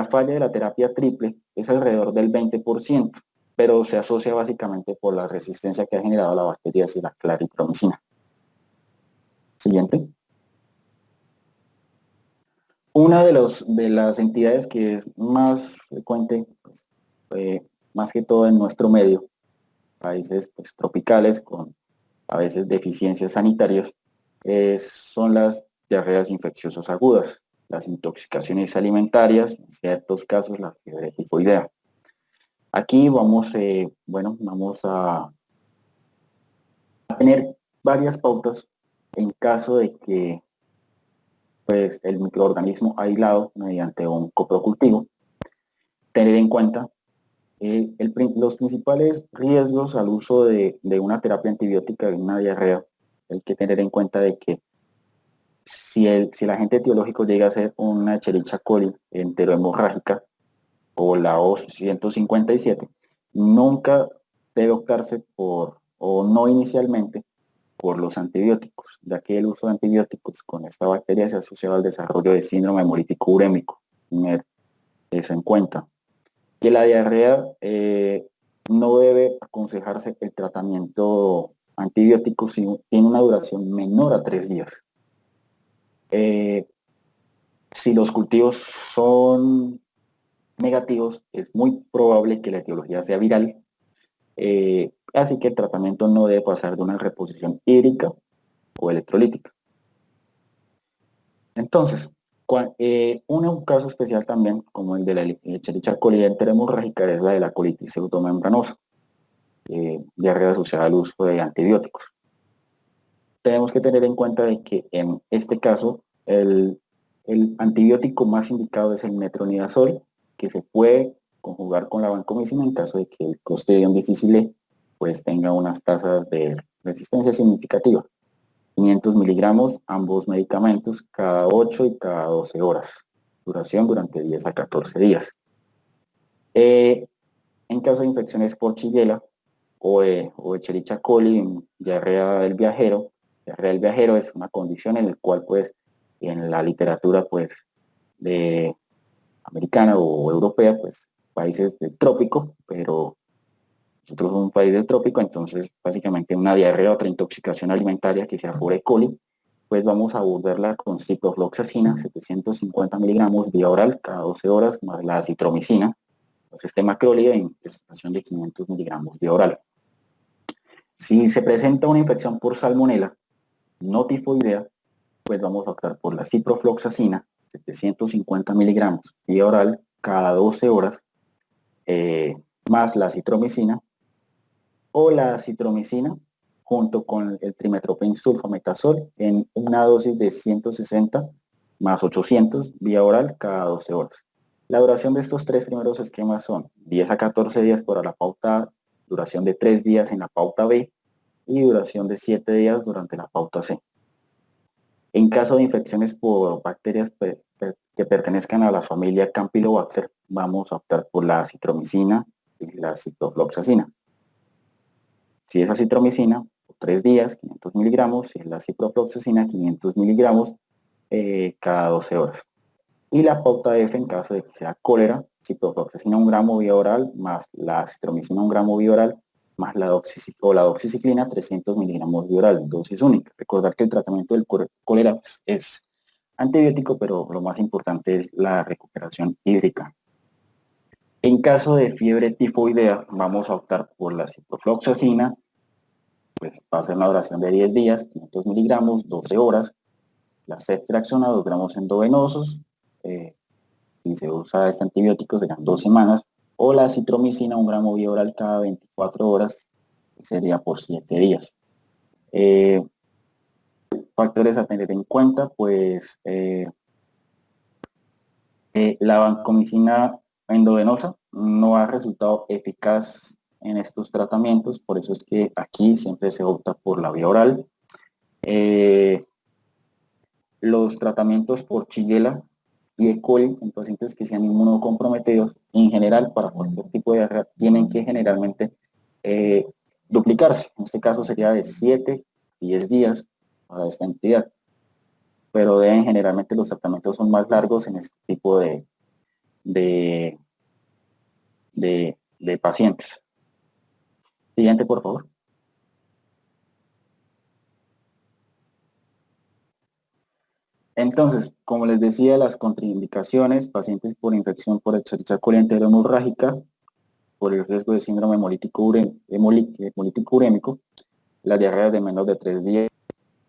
falla de la terapia triple es alrededor del 20%, pero se asocia básicamente por la resistencia que ha generado la bacteria y la claritromicina. Siguiente. Una de las entidades que es más frecuente, pues, más que todo en nuestro medio, países pues, tropicales con a veces deficiencias sanitarias, son las diarreas infecciosas agudas, las intoxicaciones alimentarias, en ciertos casos la fiebre tifoidea. Aquí vamos a tener varias pautas en caso de que pues, el microorganismo aislado mediante un coprocultivo. Tener en cuenta los principales riesgos al uso de una terapia antibiótica en una diarrea. Hay que tener en cuenta de que si el agente etiológico llega a ser una Escherichia coli enterohemorrágica o la O157, nunca debe optarse o no inicialmente, por los antibióticos, ya que el uso de antibióticos con esta bacteria se asocia al desarrollo de síndrome hemolítico urémico. Tener eso en cuenta. Que la diarrea no debe aconsejarse el tratamiento antibiótico si tiene una duración menor a 3 días. Si los cultivos son negativos, es muy probable que la etiología sea viral, así que el tratamiento no debe pasar de una reposición hídrica o electrolítica. Entonces, un caso especial también, como el de la Escherichia coli enterohemorrágica, es la de la colitis pseudomembranosa, diarrea asociada al uso de antibióticos. Tenemos que tener en cuenta de que en este caso el antibiótico más indicado es el metronidazol, que se puede conjugar con la vancomicina en caso de que el Clostridium difficile pues tenga unas tasas de resistencia significativa. 500 miligramos ambos medicamentos cada 8 y cada 12 horas. Duración durante 10 a 14 días. En caso de infecciones por Shigella o Escherichia coli, diarrea del viajero. Diarrea del viajero es una condición en la cual, pues, en la literatura, pues, de americana o europea, pues, países del trópico, pero nosotros somos un país del trópico, entonces, básicamente, una diarrea o otra intoxicación alimentaria que sea por E. coli, pues vamos a abordarla con ciprofloxacina, 750 miligramos vía oral cada 12 horas, más la acitromicina, el sistema macrólida en presentación de 500 miligramos vía oral. Si se presenta una infección por salmonela no tifoidea, pues vamos a optar por la ciprofloxacina, 750 miligramos vía oral cada 12 horas, más la acitromicina, o la acitromicina junto con el trimethoprim sulfametazol en una dosis de 160 más 800 vía oral cada 12 horas. La duración de estos tres primeros esquemas son 10 a 14 días para la pauta A, duración de 3 días en la pauta B y duración de 7 días durante la pauta C. En caso de infecciones por bacterias que pertenezcan a la familia Campylobacter, vamos a optar por la acitromicina y la ciprofloxacina. Si es acitromicina, 3 días, 500 miligramos, si es la ciprofloxacina, 500 miligramos cada 12 horas. Y la pauta F en caso de que sea cólera, ciprofloxacina 1 gramo vía oral, más la acitromicina 1 gramo vía oral, más la doxiciclina 300 miligramos vía oral, dosis única. Recordar que el tratamiento del cólera pues, es antibiótico, pero lo más importante es la recuperación hídrica. En caso de fiebre tifoidea, vamos a optar por la ciprofloxacina, pues va a ser una duración de 10 días, 500 miligramos, 12 horas, la ceftriaxona 2 gramos endovenosos, si se usa este antibiótico serán 2 semanas, o la acitromicina 1 gramo vía oral cada 24 horas, que sería por 7 días. factores a tener en cuenta, pues la vancomicina endovenosa no ha resultado eficaz en estos tratamientos, por eso es que aquí siempre se opta por la vía oral. Los tratamientos por Shigella y E. coli en pacientes que sean inmunocomprometidos, en general, para cualquier tipo de diarrea, tienen que generalmente duplicarse. En este caso sería de 7 a 10 días para esta entidad, pero generalmente los tratamientos son más largos en este tipo de, de pacientes. Siguiente, por favor. Entonces, como les decía, las contraindicaciones, pacientes por infección por Escherichia coli enterohemorrágica, por el riesgo de síndrome hemolítico urémico, la diarrea de menos de 3 días,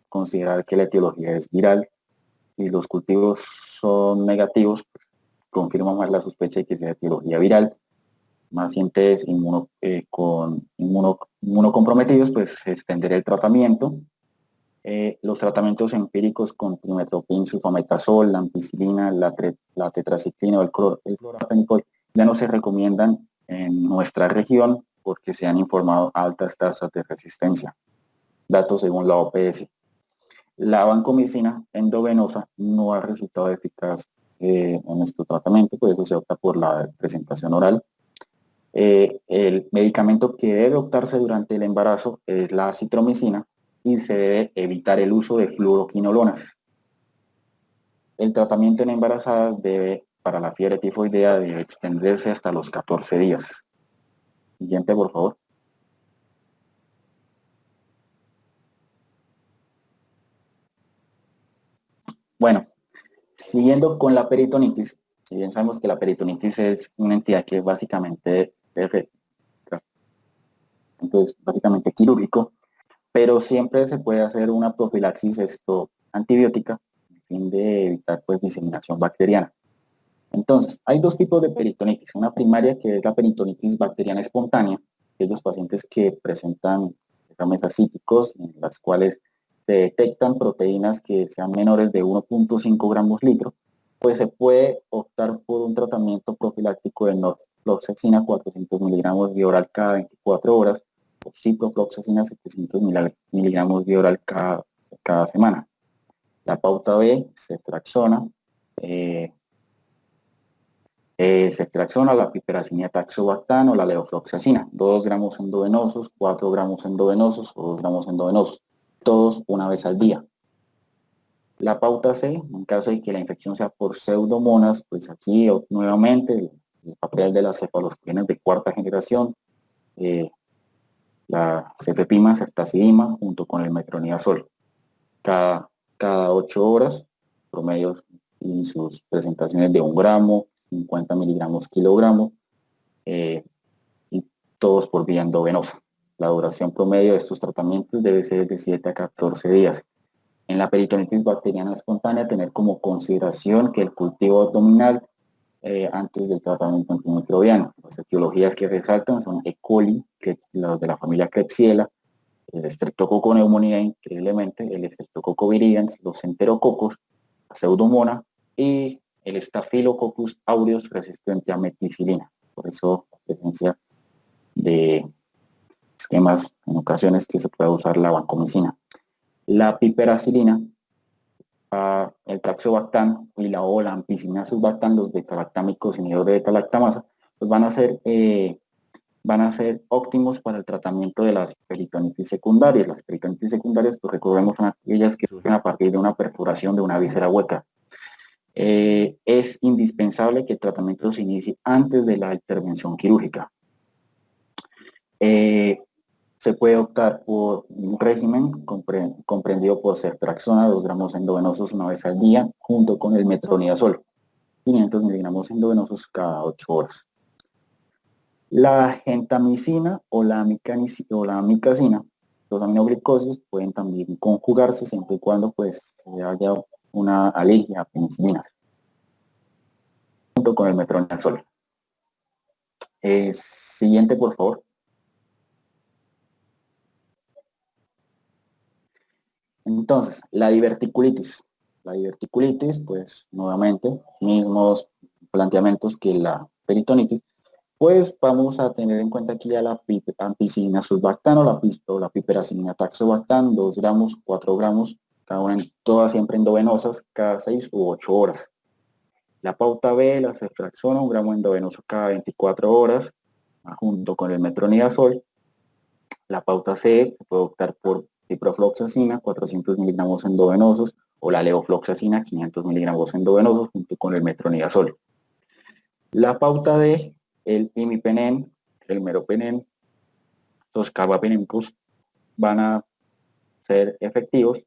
considerar que la etiología es viral. Si los cultivos son negativos, pues, confirma más la sospecha de que sea etiología viral. Pacientes inmunocomprometidos, pues extender el tratamiento. Los tratamientos empíricos con trimmetoprim, sulfametazol, la ampicilina, la tetraciclina o el clorafenicol ya no se recomiendan en nuestra región porque se han informado altas tasas de resistencia. Datos según la OPS. La vancomicina endovenosa no ha resultado eficaz en este tratamiento, por eso se opta por la presentación oral. El medicamento que debe optarse durante el embarazo es la acitromicina y se debe evitar el uso de fluoroquinolonas. El tratamiento en embarazadas para la fiebre tifoidea debe extenderse hasta los 14 días. Siguiente, por favor. Bueno, siguiendo con la peritonitis, si bien sabemos que la peritonitis es una entidad que es básicamente entonces básicamente quirúrgico, pero siempre se puede hacer una profilaxis antibiótica a fin de evitar pues diseminación bacteriana. Entonces, hay dos tipos de peritonitis, una primaria que es la peritonitis bacteriana espontánea, aquellos pacientes que presentan derrames acíticos en las cuales se detectan proteínas que sean menores de 1.5 gramos litro, pues se puede optar por un tratamiento profiláctico de norfloxacina 400 miligramos vía oral cada 24 horas o ciprofloxacina 700 miligramos vía oral cada semana. La pauta B, ceftriaxona, la piperacina taxobactam o la levofloxacina, 2 gramos endovenosos, 4 gramos endovenosos o 2 gramos endovenosos, todos una vez al día. La pauta C, en caso de que la infección sea por pseudomonas, pues aquí nuevamente el papel de las cefalosporines de cuarta generación, la cefepima, ceftazidima, junto con el metronidazol. Cada 8 horas, promedios y sus presentaciones de 1 gramo, 50 miligramos kilogramo, y todos por vía endovenosa. La duración promedio de estos tratamientos debe ser de 7 a 14 días. En la peritonitis bacteriana espontánea, tener como consideración que el cultivo abdominal antes del tratamiento antimicrobiano. Las etiologías que resaltan son E. coli, los de la familia Klebsiella, el Streptococcus pneumoniae, increíblemente, el Streptococcus viridans, los enterococos, la pseudomonas y el Staphylococcus aureus resistente a meticilina. Por eso la presencia de esquemas en ocasiones que se puede usar la vancomicina. La piperacilina, el traxobactam y la ampicilina sulbactam, los beta-lactámicos inhibidores de beta-lactamasa, pues van a ser óptimos para el tratamiento de las peritonitis secundarias. Las peritonitis secundarias, pues recordemos, son aquellas que surgen a partir de una perforación de una víscera hueca. Es indispensable que el tratamiento se inicie antes de la intervención quirúrgica. Se puede optar por un régimen comprendido por ceftriaxona, 2 gramos endovenosos una vez al día, junto con el metronidazol, 500 miligramos endovenosos cada 8 horas. La gentamicina o la amicacina, los aminoglicosidos pueden también conjugarse siempre y cuando pues haya una alergia a penicilinas, junto con el metronidazol. Siguiente, por favor. Entonces, la diverticulitis. La diverticulitis, pues nuevamente, mismos planteamientos que la peritonitis, pues vamos a tener en cuenta aquí ya la ampicilina sulbactam o la piperacilina taxobactam, 2 gramos, 4 gramos, cada una todas siempre endovenosas, cada 6 u 8 horas. La pauta B, la ceftriaxona, 1 gramo endovenoso cada 24 horas, junto con el metronidazol. La pauta C, se puede optar por ciprofloxacina, 400 miligramos endovenosos, o la levofloxacina, 500 miligramos endovenosos, junto con el metronidazol. La pauta D, el imipenem, el meropenem, los carbapenemicos van a ser efectivos,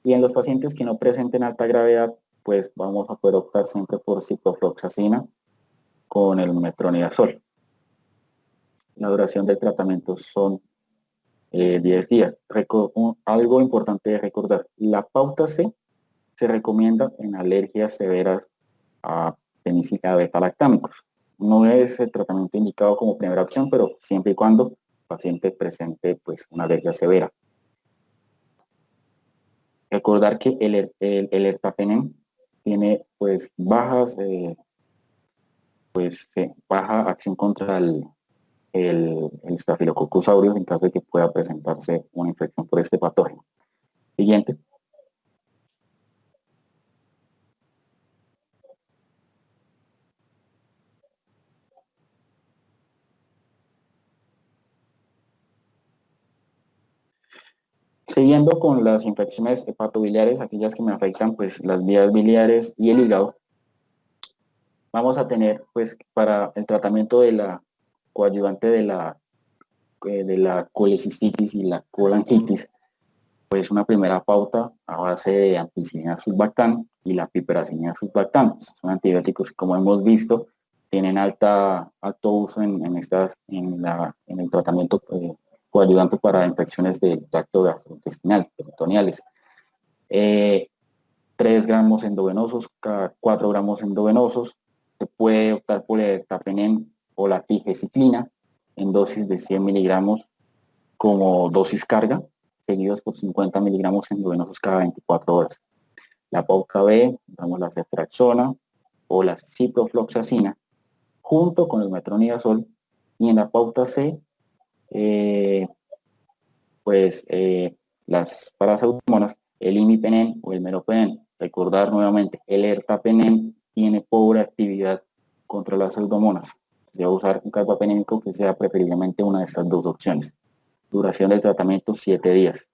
y en los pacientes que no presenten alta gravedad, pues vamos a poder optar siempre por ciprofloxacina con el metronidazol. La duración del tratamiento son 10 días. Algo importante de recordar, la pauta C se recomienda en alergias severas a penicilina beta-lactámicos. No es el tratamiento indicado como primera opción, pero siempre y cuando el paciente presente pues, una alergia severa. Recordar que el ertapenem tiene pues baja acción contra el Staphylococcus aureus en caso de que pueda presentarse una infección por este patógeno. Siguiente. Siguiendo con las infecciones hepatobiliares, aquellas que me afectan pues las vías biliares y el hígado, vamos a tener pues para el tratamiento de la coadyuvante de la colecistitis y la colangitis, pues una primera pauta a base de ampicilina sulbactam y la piperacilina sulbactam. Son antibióticos que, como hemos visto, tienen alto uso en el tratamiento coadyuvante para infecciones del tracto gastrointestinal, peritoneales. 3 gramos endovenosos, 4 gramos endovenosos. Se puede optar por el ertapenem o la tigeciclina en dosis de 100 miligramos como dosis carga, seguidos por 50 miligramos endovenosos cada 24 horas. La pauta B, damos la ceftriaxona o la ciprofloxacina, junto con el metronidazol, y en la pauta C, las paraseudomonas, el imipenem o el meropenem. Recordar nuevamente, el ertapenem tiene pobre actividad contra las pseudomonas. Se va a usar un carbapenémico que sea preferiblemente una de estas dos opciones. Duración del tratamiento 7 días.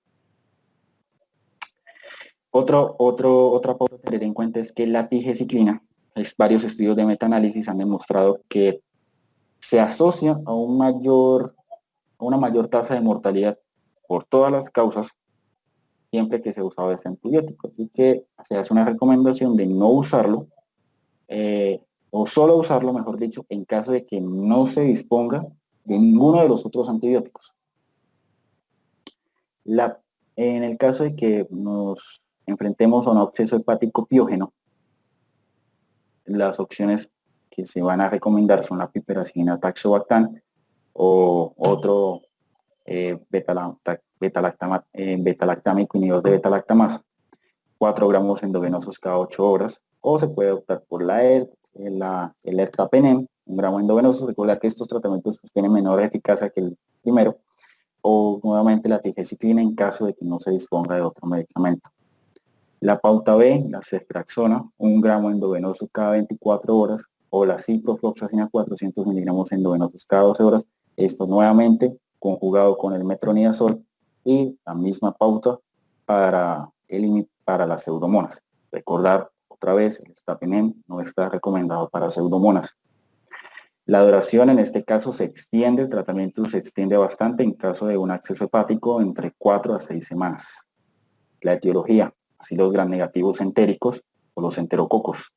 Otra pauta a tener en cuenta es que la tigeciclina, varios estudios de metaanálisis han demostrado que se asocia a una mayor tasa de mortalidad por todas las causas siempre que se usaba este antibiótico. Así que se hace una recomendación de no usarlo, o solo usarlo, mejor dicho, en caso de que no se disponga de ninguno de los otros antibióticos. En el caso de que nos enfrentemos a un absceso hepático piógeno, las opciones que se van a recomendar son la piperacilina taxobactam o otro beta-lactámico inhibidor de beta-lactamasa, 4 gramos endovenosos cada 8 horas, o se puede optar por el ertapenem, 1 gramo endovenoso. Recuerda que estos tratamientos pues, tienen menor eficacia que el primero, o nuevamente la tigeciclina en caso de que no se disponga de otro medicamento. La pauta B, la ceftriaxona, 1 gramo endovenoso cada 24 horas, o la ciprofloxacina, 400 miligramos endovenosos cada 12 horas. Esto nuevamente conjugado con el metronidazol, y la misma pauta para las pseudomonas. Recordar otra vez, el ertapenem no está recomendado para pseudomonas. La duración en este caso se extiende, el tratamiento se extiende bastante en caso de un acceso hepático entre 4 a 6 semanas. La etiología, así los gram negativos entéricos o los enterococos.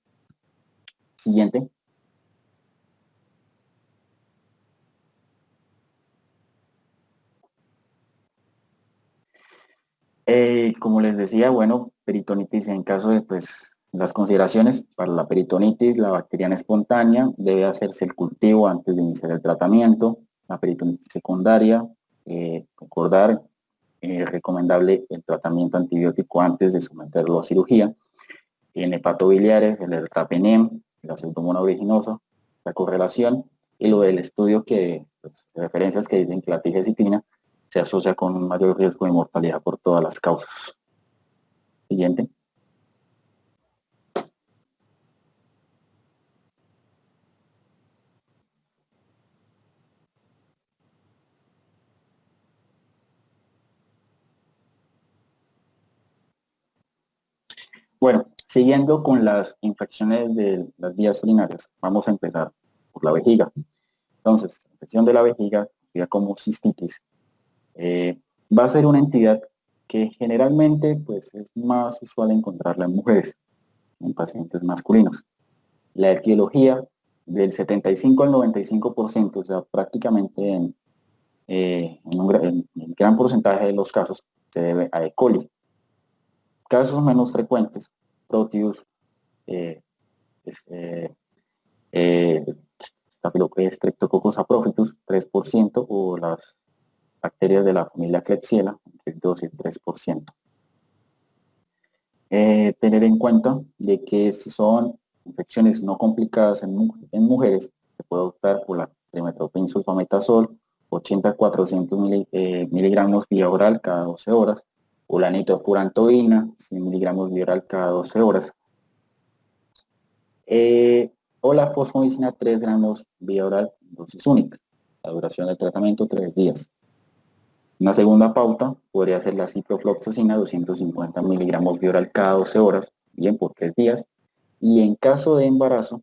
Siguiente. Como les decía, bueno, peritonitis en caso de pues las consideraciones para la peritonitis, la bacteriana espontánea, debe hacerse el cultivo antes de iniciar el tratamiento. La peritonitis secundaria, recordar recomendable el tratamiento antibiótico antes de someterlo a cirugía. En hepatobiliares, el ertapenem, la pseudomonas aeruginosa, la correlación y lo del estudio que, pues, referencias que dicen que la tigecyclina se asocia con un mayor riesgo de mortalidad por todas las causas. Siguiente. Bueno, siguiendo con las infecciones de las vías urinarias, vamos a empezar por la vejiga. Entonces, la infección de la vejiga, ya como cistitis, va a ser una entidad que generalmente pues, es más usual encontrarla en mujeres, en pacientes masculinos. La etiología del 75 al 95%, o sea, prácticamente en el gran porcentaje de los casos, se debe a E. coli. Casos menos frecuentes, Proteus, eh, este, eh, Streptococcus apophytus, 3%, o las bacterias de la familia Klebsiella, entre el 2 y el 3%. Tener en cuenta de que si son infecciones no complicadas en mujeres, se puede optar por la trimethoprim sulfametazol, 80 a 400 miligramos vía oral cada 12 horas, o la nitrofurantoína, 100 miligramos vía oral cada 12 horas, o la fosfomicina 3 gramos vía oral, dosis única. La duración del tratamiento, 3 días. Una segunda pauta podría ser la ciprofloxacina, 250 miligramos vía oral cada 12 horas, bien por 3 días. Y en caso de embarazo,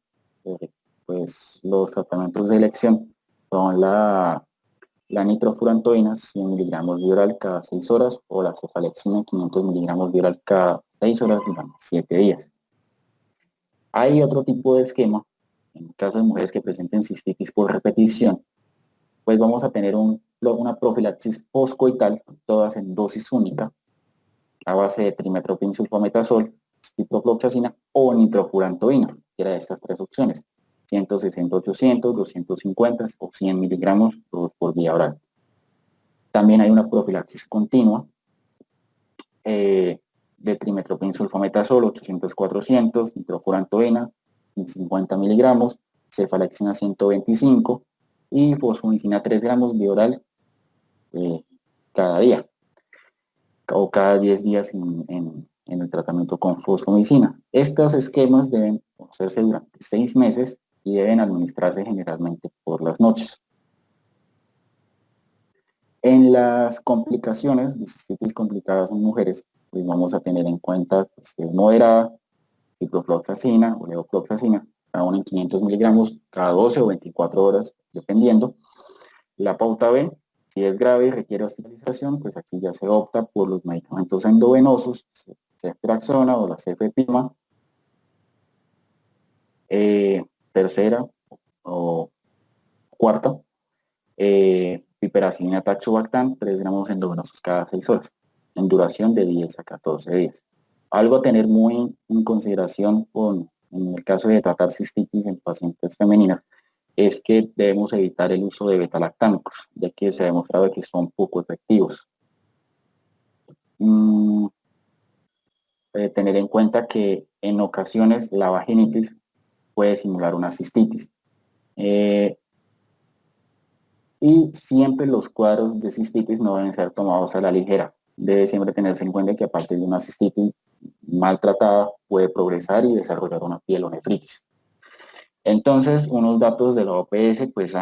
pues los tratamientos de elección son la nitrofurantoína, 100 miligramos vía oral cada 6 horas, o la cefalexina, 500 miligramos vía oral cada 6 horas durante 7 días. Hay otro tipo de esquema, en el caso de mujeres que presenten cistitis por repetición, pues vamos a tener una profilaxis postcoital, todas en dosis única, a base de trimethoprim sulfametazol, ciprofloxacina o nitrofurantoína, que era de estas tres opciones, 160, 800, 250 o 100 miligramos por vía oral. También hay una profilaxis continua de trimethoprim sulfametazol, 800, 400, nitrofurantoína, 50 miligramos, cefalexina 125 y fosfomicina 3 gramos vía oral cada día o cada 10 días en el tratamiento con fosfomicina. Estos esquemas deben hacerse durante 6 meses y deben administrarse generalmente por las noches. En las complicaciones de cistitis complicadas en mujeres, pues vamos a tener en cuenta que es moderada, ciprofloxacina o levofloxacina, cada una en 500 miligramos cada 12 o 24 horas, dependiendo. La pauta B, si es grave y requiere hospitalización, pues aquí ya se opta por los medicamentos endovenosos, ceftriaxona o la cefepima. Tercera o cuarta, piperacilina tazobactam, 3 gramos endovenosos cada 6 horas, en duración de 10 a 14 días. Algo a tener muy en consideración en el caso de tratar cistitis en pacientes femeninas es que debemos evitar el uso de betalactámicos, ya que se ha demostrado que son poco efectivos. Tener en cuenta que en ocasiones la vaginitis puede simular una cistitis. Y siempre los cuadros de cistitis no deben ser tomados a la ligera. Debe siempre tenerse en cuenta que a partir de una cistitis maltratada puede progresar y desarrollar una pielonefritis. Entonces, unos datos de la OPS, pues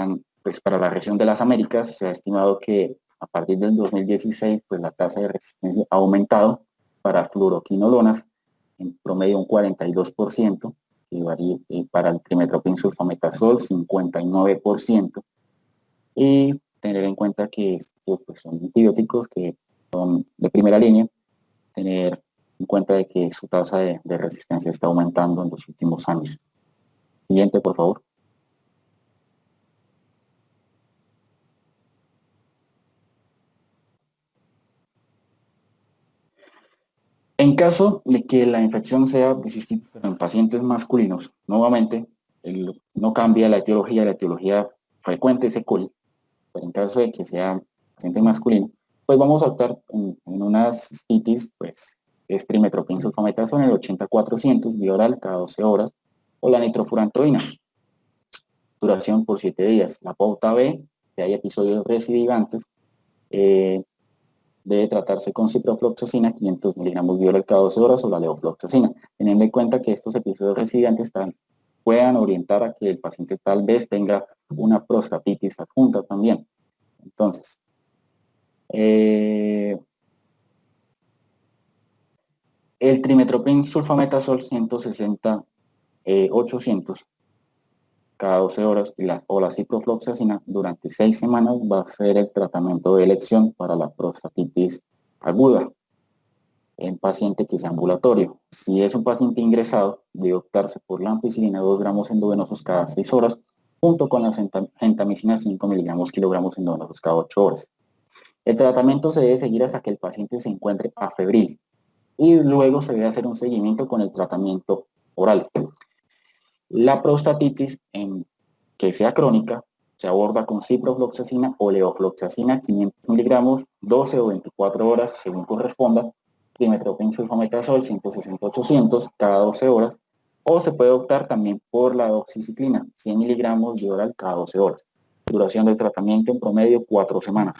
para la región de las Américas se ha estimado que a partir del 2016, pues la tasa de resistencia ha aumentado para fluoroquinolonas en promedio un 42%, y para el trimethoprim sulfametazol 59%, y tener en cuenta que pues, son antibióticos que son de primera línea, tener en cuenta de que su tasa de resistencia está aumentando en los últimos años. Siguiente, por favor. En caso de que la infección sea de cistitis, pero en pacientes masculinos, nuevamente, no cambia la etiología frecuente es E. coli, pero en caso de que sea paciente masculino, pues vamos a optar en unas citis, pues es trimethoprim sulfametazol en el 80-400 vía oral cada 12 horas, o la nitrofurantoína, duración por 7 días. La pauta B, si hay episodios recidivantes, debe tratarse con ciprofloxacina, 500 miligramos vía oral cada 12 horas, o la levofloxacina, teniendo en cuenta que estos episodios recidivantes puedan orientar a que el paciente tal vez tenga una prostatitis adjunta también. Entonces, el trimethoprim sulfametazol 160 800 cada 12 horas o la ciprofloxacina durante 6 semanas va a ser el tratamiento de elección para la prostatitis aguda en paciente que sea ambulatorio. Si es un paciente ingresado, debe optarse por la ampicilina 2 gramos endovenosos cada 6 horas, junto con la gentamicina 5 miligramos kilogramos endovenosos cada 8 horas. El tratamiento se debe seguir hasta que el paciente se encuentre afebril y luego se debe hacer un seguimiento con el tratamiento oral. La prostatitis, que sea crónica, se aborda con ciprofloxacina o levofloxacina 500 miligramos, 12 o 24 horas, según corresponda, trimethoprim sulfametazol 160-800 cada 12 horas, o se puede optar también por la doxiciclina, 100 miligramos de oral cada 12 horas. Duración del tratamiento en promedio 4 semanas.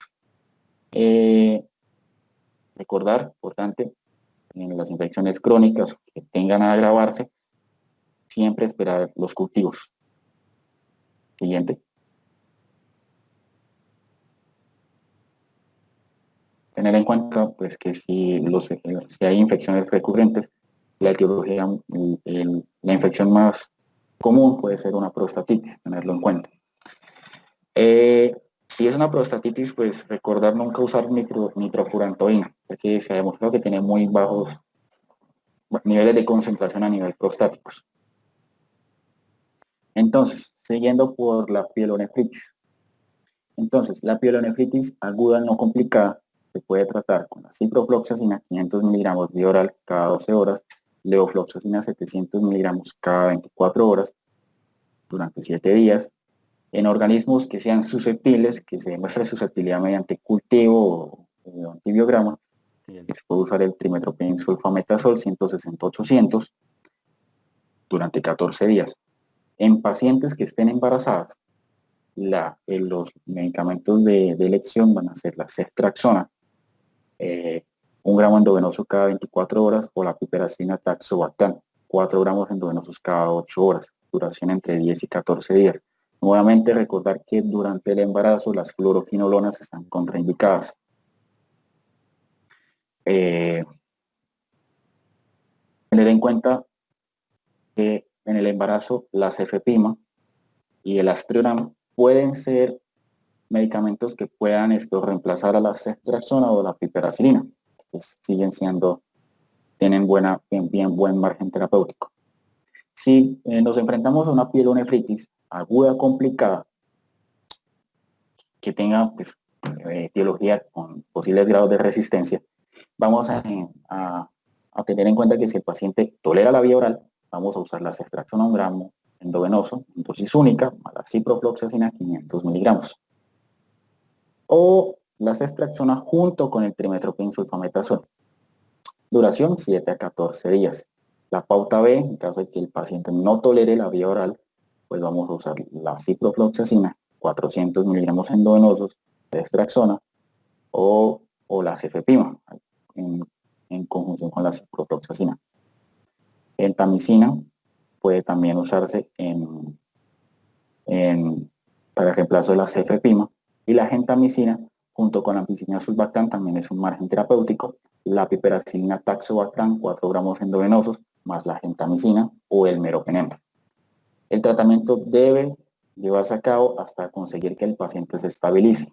Recordar, importante, en las infecciones crónicas que tengan a agravarse, siempre esperar los cultivos. Siguiente. Tener en cuenta pues, que si hay infecciones recurrentes, la etiología, la infección más común puede ser una prostatitis, tenerlo en cuenta. Si es una prostatitis, pues recordar nunca usar nitrofurantoína, porque se ha demostrado que tiene muy bajos niveles de concentración a nivel prostáticos. Entonces, siguiendo por la pielonefritis. Entonces, la pielonefritis aguda no complicada se puede tratar con la ciprofloxacina 500 miligramos de oral cada 12 horas, levofloxacina 700 miligramos cada 24 horas durante 7 días, en organismos que sean susceptibles, que se demuestre susceptibilidad mediante cultivo o antibiograma, se puede usar el trimethoprim sulfametazol 160-800 durante 14 días. En pacientes que estén embarazadas, los medicamentos de elección van a ser la ceftriaxona, 1 gramo endovenoso cada 24 horas, o la piperacina tazobactam, 4 gramos endovenosos cada 8 horas, duración entre 10 y 14 días. Nuevamente recordar que durante el embarazo las fluoroquinolonas están contraindicadas. Tener en cuenta que en el embarazo la cefepima y el astrionam pueden ser medicamentos que puedan reemplazar a la ceftriaxona o la piperacilina, que siguen siendo, tienen bien buen margen terapéutico. Si nos enfrentamos a una pielonefritis aguda complicada, que tenga pues, etiología con posibles grados de resistencia, vamos a tener en cuenta que si el paciente tolera la vía oral, vamos a usar la ceftriaxona 1 gramo endovenoso en dosis única, más la ciprofloxacina 500 miligramos. O la ceftriaxona junto con el trimethoprim sulfametazol. Duración 7 a 14 días. La pauta B, en caso de que el paciente no tolere la vía oral, pues vamos a usar la ciprofloxacina, 400 miligramos endovenosos de ceftriaxona, o la cefepima, en conjunción con la ciprofloxacina. Gentamicina puede también usarse para el reemplazo de la cefepima, y la gentamicina junto con la ampicilina sulbactam también es un margen terapéutico. La piperacilina tazobactam, 4 gramos endovenosos, más la gentamicina o el meropenem. El tratamiento debe llevarse a cabo hasta conseguir que el paciente se estabilice.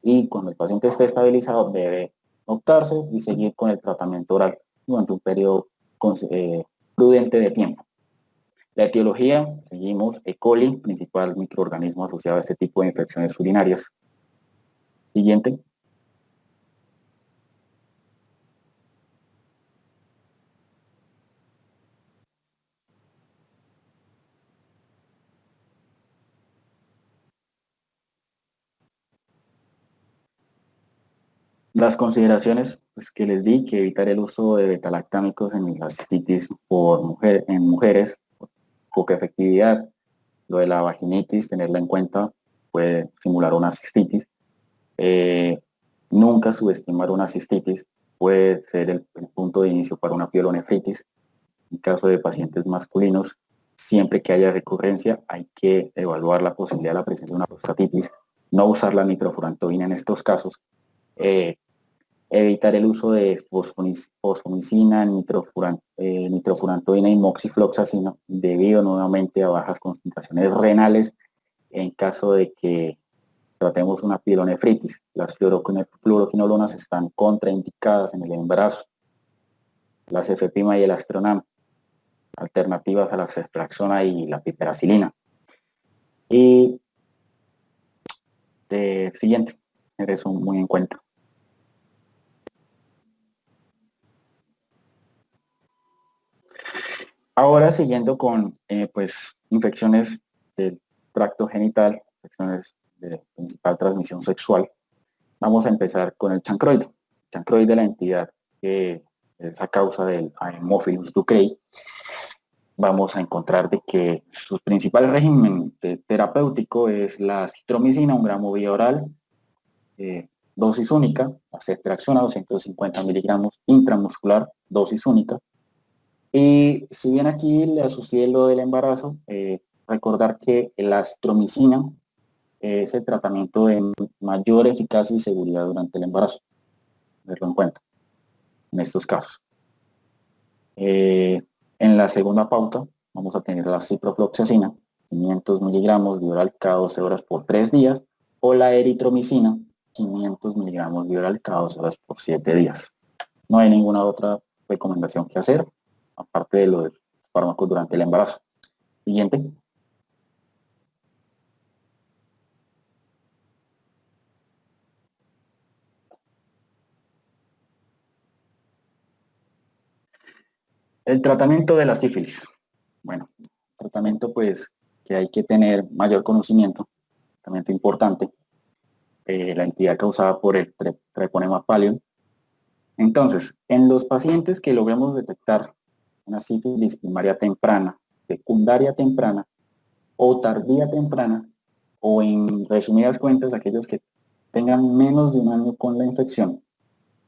Y cuando el paciente esté estabilizado, debe optarse y seguir con el tratamiento oral durante un periodo prudente de tiempo. La etiología, seguimos, E. coli, principal microorganismo asociado a este tipo de infecciones urinarias. Siguiente. Las consideraciones pues, que les di, que evitar el uso de betalactámicos en la cistitis en mujeres, poca efectividad. Lo de la vaginitis, tenerla en cuenta, puede simular una cistitis. Eh, Nunca subestimar una cistitis, puede ser el punto de inicio para una pielonefritis. En caso de pacientes masculinos, siempre que haya recurrencia, hay que evaluar la posibilidad de la presencia de una prostatitis, no usar la nitrofurantoína en estos casos, eh, evitar el uso de fosfomicina, nitrofurantoína y moxifloxacina debido nuevamente a bajas concentraciones renales en caso de que tratemos una pielonefritis. Las fluoroquinolonas están contraindicadas en el embarazo. La cefepima y el astronam, alternativas a la ceftriaxona y la piperacilina. Y siguiente, eso muy en cuenta. Ahora siguiendo con pues infecciones del tracto genital, infecciones de principal transmisión sexual, vamos a empezar con el chancroide. El chancroide, la entidad que es a causa del Haemophilus ducreyi, vamos a encontrar de que su principal régimen terapéutico es la citromicina, 1 gramo vía oral, dosis única, la ceftriaxona, 250 miligramos intramuscular, dosis única. Y si bien aquí le asocié lo del embarazo, recordar que la azitromicina es el tratamiento de mayor eficacia y seguridad durante el embarazo. Tenerlo en cuenta en estos casos. En la segunda pauta vamos a tener la ciprofloxacina, 500 miligramos de oral cada 12 horas por 3 días, o la eritromicina, 500 miligramos de oral cada 12 horas por 7 días. No hay ninguna otra recomendación que hacer, aparte de lo de fármacos durante el embarazo. Siguiente. El tratamiento de la sífilis. Bueno, tratamiento pues que hay que tener mayor conocimiento, tratamiento importante, la entidad causada por el Treponema pallidum. Entonces, en los pacientes que logremos detectar una sífilis primaria temprana, secundaria temprana o tardía temprana, o en resumidas cuentas, aquellos que tengan menos de 1 año con la infección,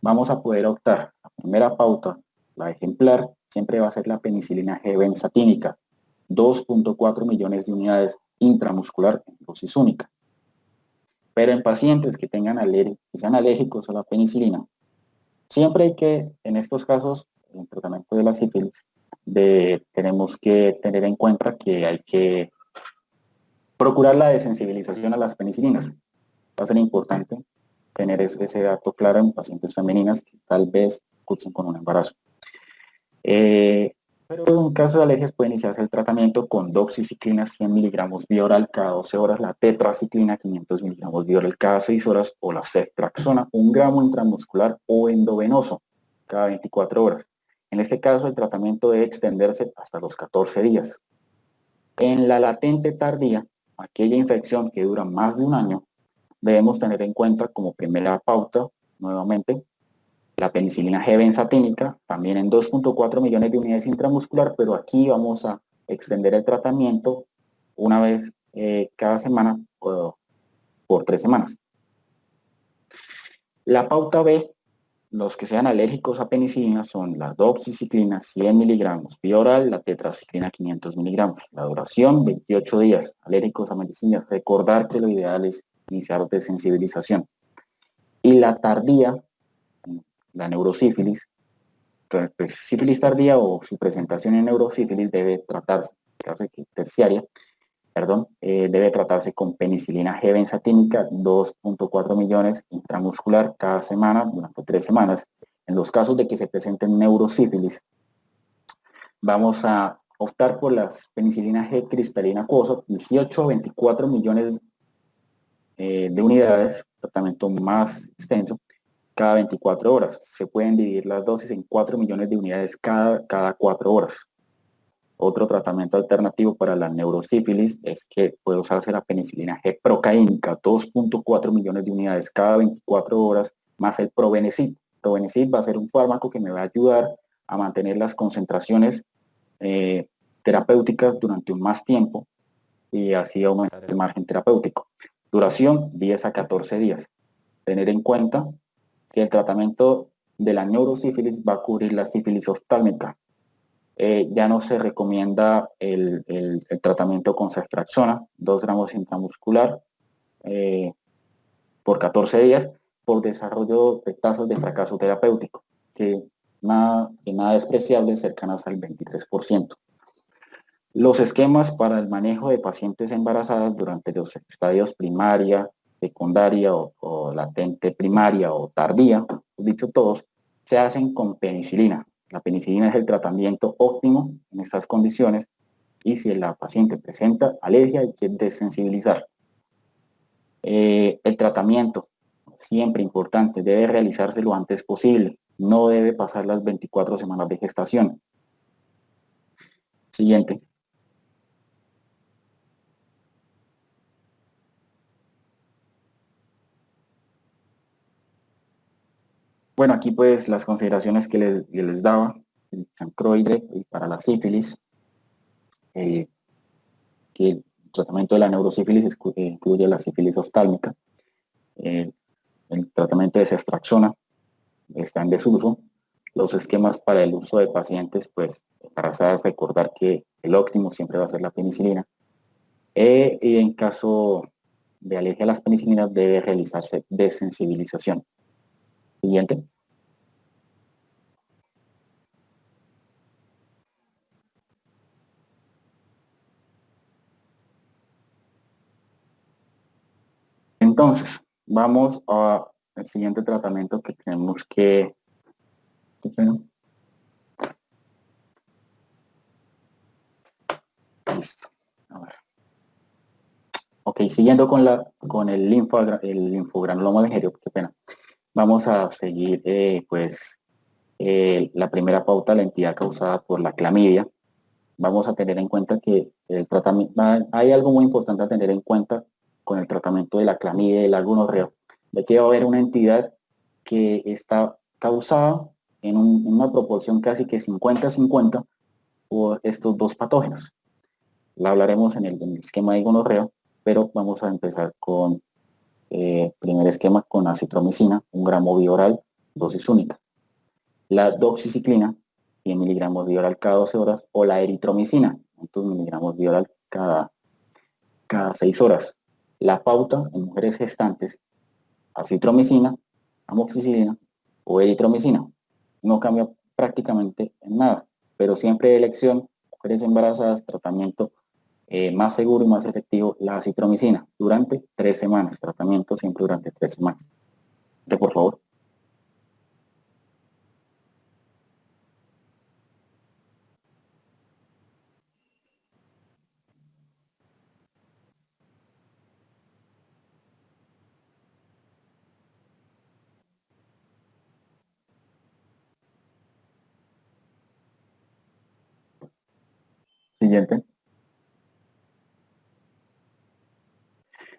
vamos a poder optar. La primera pauta, la ejemplar, siempre va a ser la penicilina G-benzatínica, 2.4 millones de unidades intramuscular en dosis única. Pero en pacientes que sean alérgicos a la penicilina, siempre hay que, en estos casos, en el tratamiento de la sífilis, tenemos que tener en cuenta que hay que procurar la desensibilización a las penicilinas. Va a ser importante tener ese dato claro en pacientes femeninas que tal vez cursen con un embarazo. Pero en caso de alergias puede iniciarse el tratamiento con doxiciclina 100 miligramos vía oral cada 12 horas, la tetraciclina 500 miligramos vía oral cada 6 horas o la ceftriaxona 1 gramo intramuscular o endovenoso cada 24 horas. En este caso el tratamiento debe extenderse hasta los 14 días. En la latente tardía, aquella infección que dura más de 1 año, debemos tener en cuenta como primera pauta, nuevamente, la penicilina G-benzatínica, también en 2.4 millones de unidades intramuscular, pero aquí vamos a extender el tratamiento una vez cada semana por 3 semanas. La pauta B, los que sean alérgicos a penicilina son la doxiciclina 100 miligramos vía oral, la tetraciclina 500 miligramos. La duración 28 días. Alérgicos a medicinas, recordar que lo ideal es iniciar desensibilización. Y la tardía, la neurosífilis, pues, sífilis tardía o su presentación en neurosífilis debe tratarse, terciaria, debe tratarse con penicilina G-benzatínica, 2.4 millones intramuscular cada semana durante 3 semanas. En los casos de que se presenten neurosífilis, vamos a optar por las penicilina G cristalina acuoso, 18 a 24 millones de unidades, tratamiento más extenso, cada 24 horas. Se pueden dividir las dosis en 4 millones de unidades cada 4 horas. Otro tratamiento alternativo para la neurosífilis es que puede usarse la penicilina G procaínica, 2.4 millones de unidades cada 24 horas, más el Probenecid. Probenecid va a ser un fármaco que me va a ayudar a mantener las concentraciones terapéuticas durante un más tiempo y así aumentar el margen terapéutico. Duración 10 a 14 días. Tener en cuenta que el tratamiento de la neurosífilis va a cubrir la sífilis oftálmica. Ya no se recomienda el tratamiento con ceftriaxona, 2 gramos intramuscular por 14 días, por desarrollo de tasas de fracaso terapéutico, que nada despreciable, cercanas al 23%. Los esquemas para el manejo de pacientes embarazadas durante los estadios primaria, secundaria o latente primaria o tardía, dicho todos, se hacen con penicilina. La penicilina es el tratamiento óptimo en estas condiciones y si la paciente presenta alergia hay que desensibilizar. El tratamiento, siempre importante, debe realizarse lo antes posible. No debe pasar las 24 semanas de gestación. Siguiente. Bueno, aquí pues las consideraciones que les daba, el chancroide y para la sífilis, que el tratamiento de la neurosífilis incluye la sífilis oftálmica, el tratamiento de ceftriaxona está en desuso, los esquemas para el uso de pacientes, pues embarazadas, recordar que el óptimo siempre va a ser la penicilina, y en caso de alergia a las penicilinas debe realizarse desensibilización. Siguiente. Entonces, vamos al siguiente tratamiento que tenemos que... Listo. A ver. Ok, siguiendo con el linfogranuloma ligero, qué pena. Vamos a seguir, la primera pauta, la entidad causada por la clamidia. Vamos a tener en cuenta que el tratamiento, hay algo muy importante a tener en cuenta con el tratamiento de la clamidia y la gonorrea, de que va a haber una entidad que está causada en una proporción casi que 50-50 por estos dos patógenos. La hablaremos en el esquema de gonorrea, pero vamos a empezar con primer esquema con acitromicina, 1 gramo vía oral, dosis única. La doxiciclina, 100 miligramos vía oral cada 12 horas, o la eritromicina, 2 miligramos vía oral cada 6 horas. La pauta en mujeres gestantes, acitromicina, amoxicilina o eritromicina. No cambia prácticamente en nada, pero siempre de elección, mujeres embarazadas, tratamiento más seguro y más efectivo, la acitromicina, durante 3 semanas, tratamiento siempre durante 3 semanas. Por favor. Siguiente.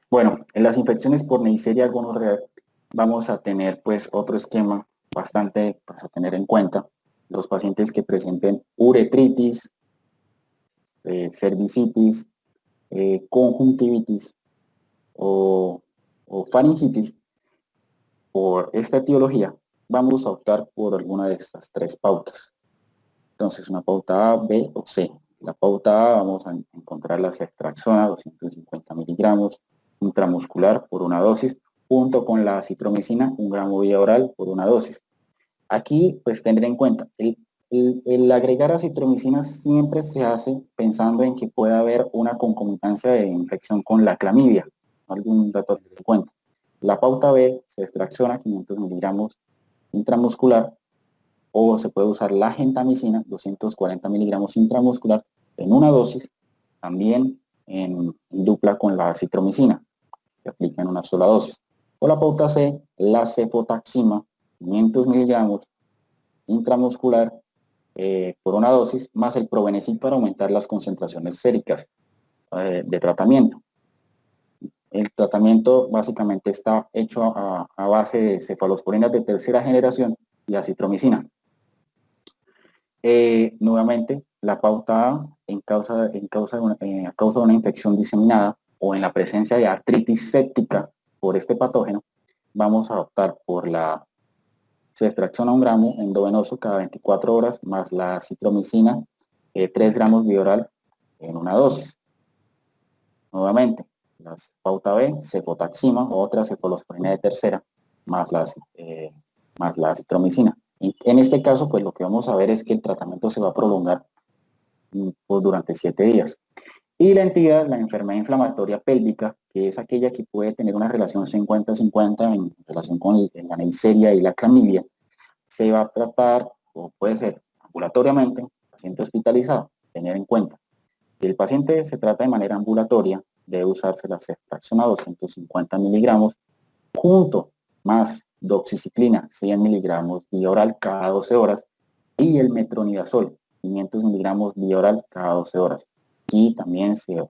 Bueno, en las infecciones por Neisseria gonorrea vamos a tener pues otro esquema bastante a tener en cuenta. Los pacientes que presenten uretritis, cervicitis, conjuntivitis o faringitis, por esta etiología, vamos a optar por alguna de estas 3 pautas. Entonces, una pauta A, B o C. La pauta A vamos a encontrar la ceftriaxona, 250 miligramos, intramuscular por una dosis, junto con la acitromicina, 1 gramo vía oral por una dosis. Aquí, pues, tener en cuenta, el agregar acitromicina siempre se hace pensando en que puede haber una concomitancia de infección con la clamidia. Algún dato de cuenta. La pauta B se ceftriaxona, 500 miligramos intramuscular, o se puede usar la gentamicina, 240 miligramos intramuscular, en una dosis, también en dupla con la acitromicina, se aplica en una sola dosis. O la pauta C, la cefotaxima, 500 miligramos intramuscular por una dosis, más el probenecid para aumentar las concentraciones séricas de tratamiento. El tratamiento básicamente está hecho a base de cefalosporinas de tercera generación y acitromicina. Nuevamente, la pauta A, a causa de una infección diseminada o en la presencia de artritis séptica por este patógeno, vamos a optar por la ceftriaxona 1 gramo endovenoso cada 24 horas más la acitromicina 3 gramos bioral en una dosis. Nuevamente, la pauta B, cefotaxima o otra cefalosporina de tercera más la acitromicina. En este caso, pues lo que vamos a ver es que el tratamiento se va a prolongar pues, durante 7 días. Y la entidad, la enfermedad inflamatoria pélvica, que es aquella que puede tener una relación 50-50 en relación con la Neisseria y la clamidia, se va a tratar, o puede ser ambulatoriamente, paciente hospitalizado. Tener en cuenta, si el paciente se trata de manera ambulatoria, debe usarse la ceftriaxona 250 miligramos junto más doxiciclina 100 miligramos vía oral cada 12 horas y el metronidazol 500 miligramos vía oral cada 12 horas. Aquí también se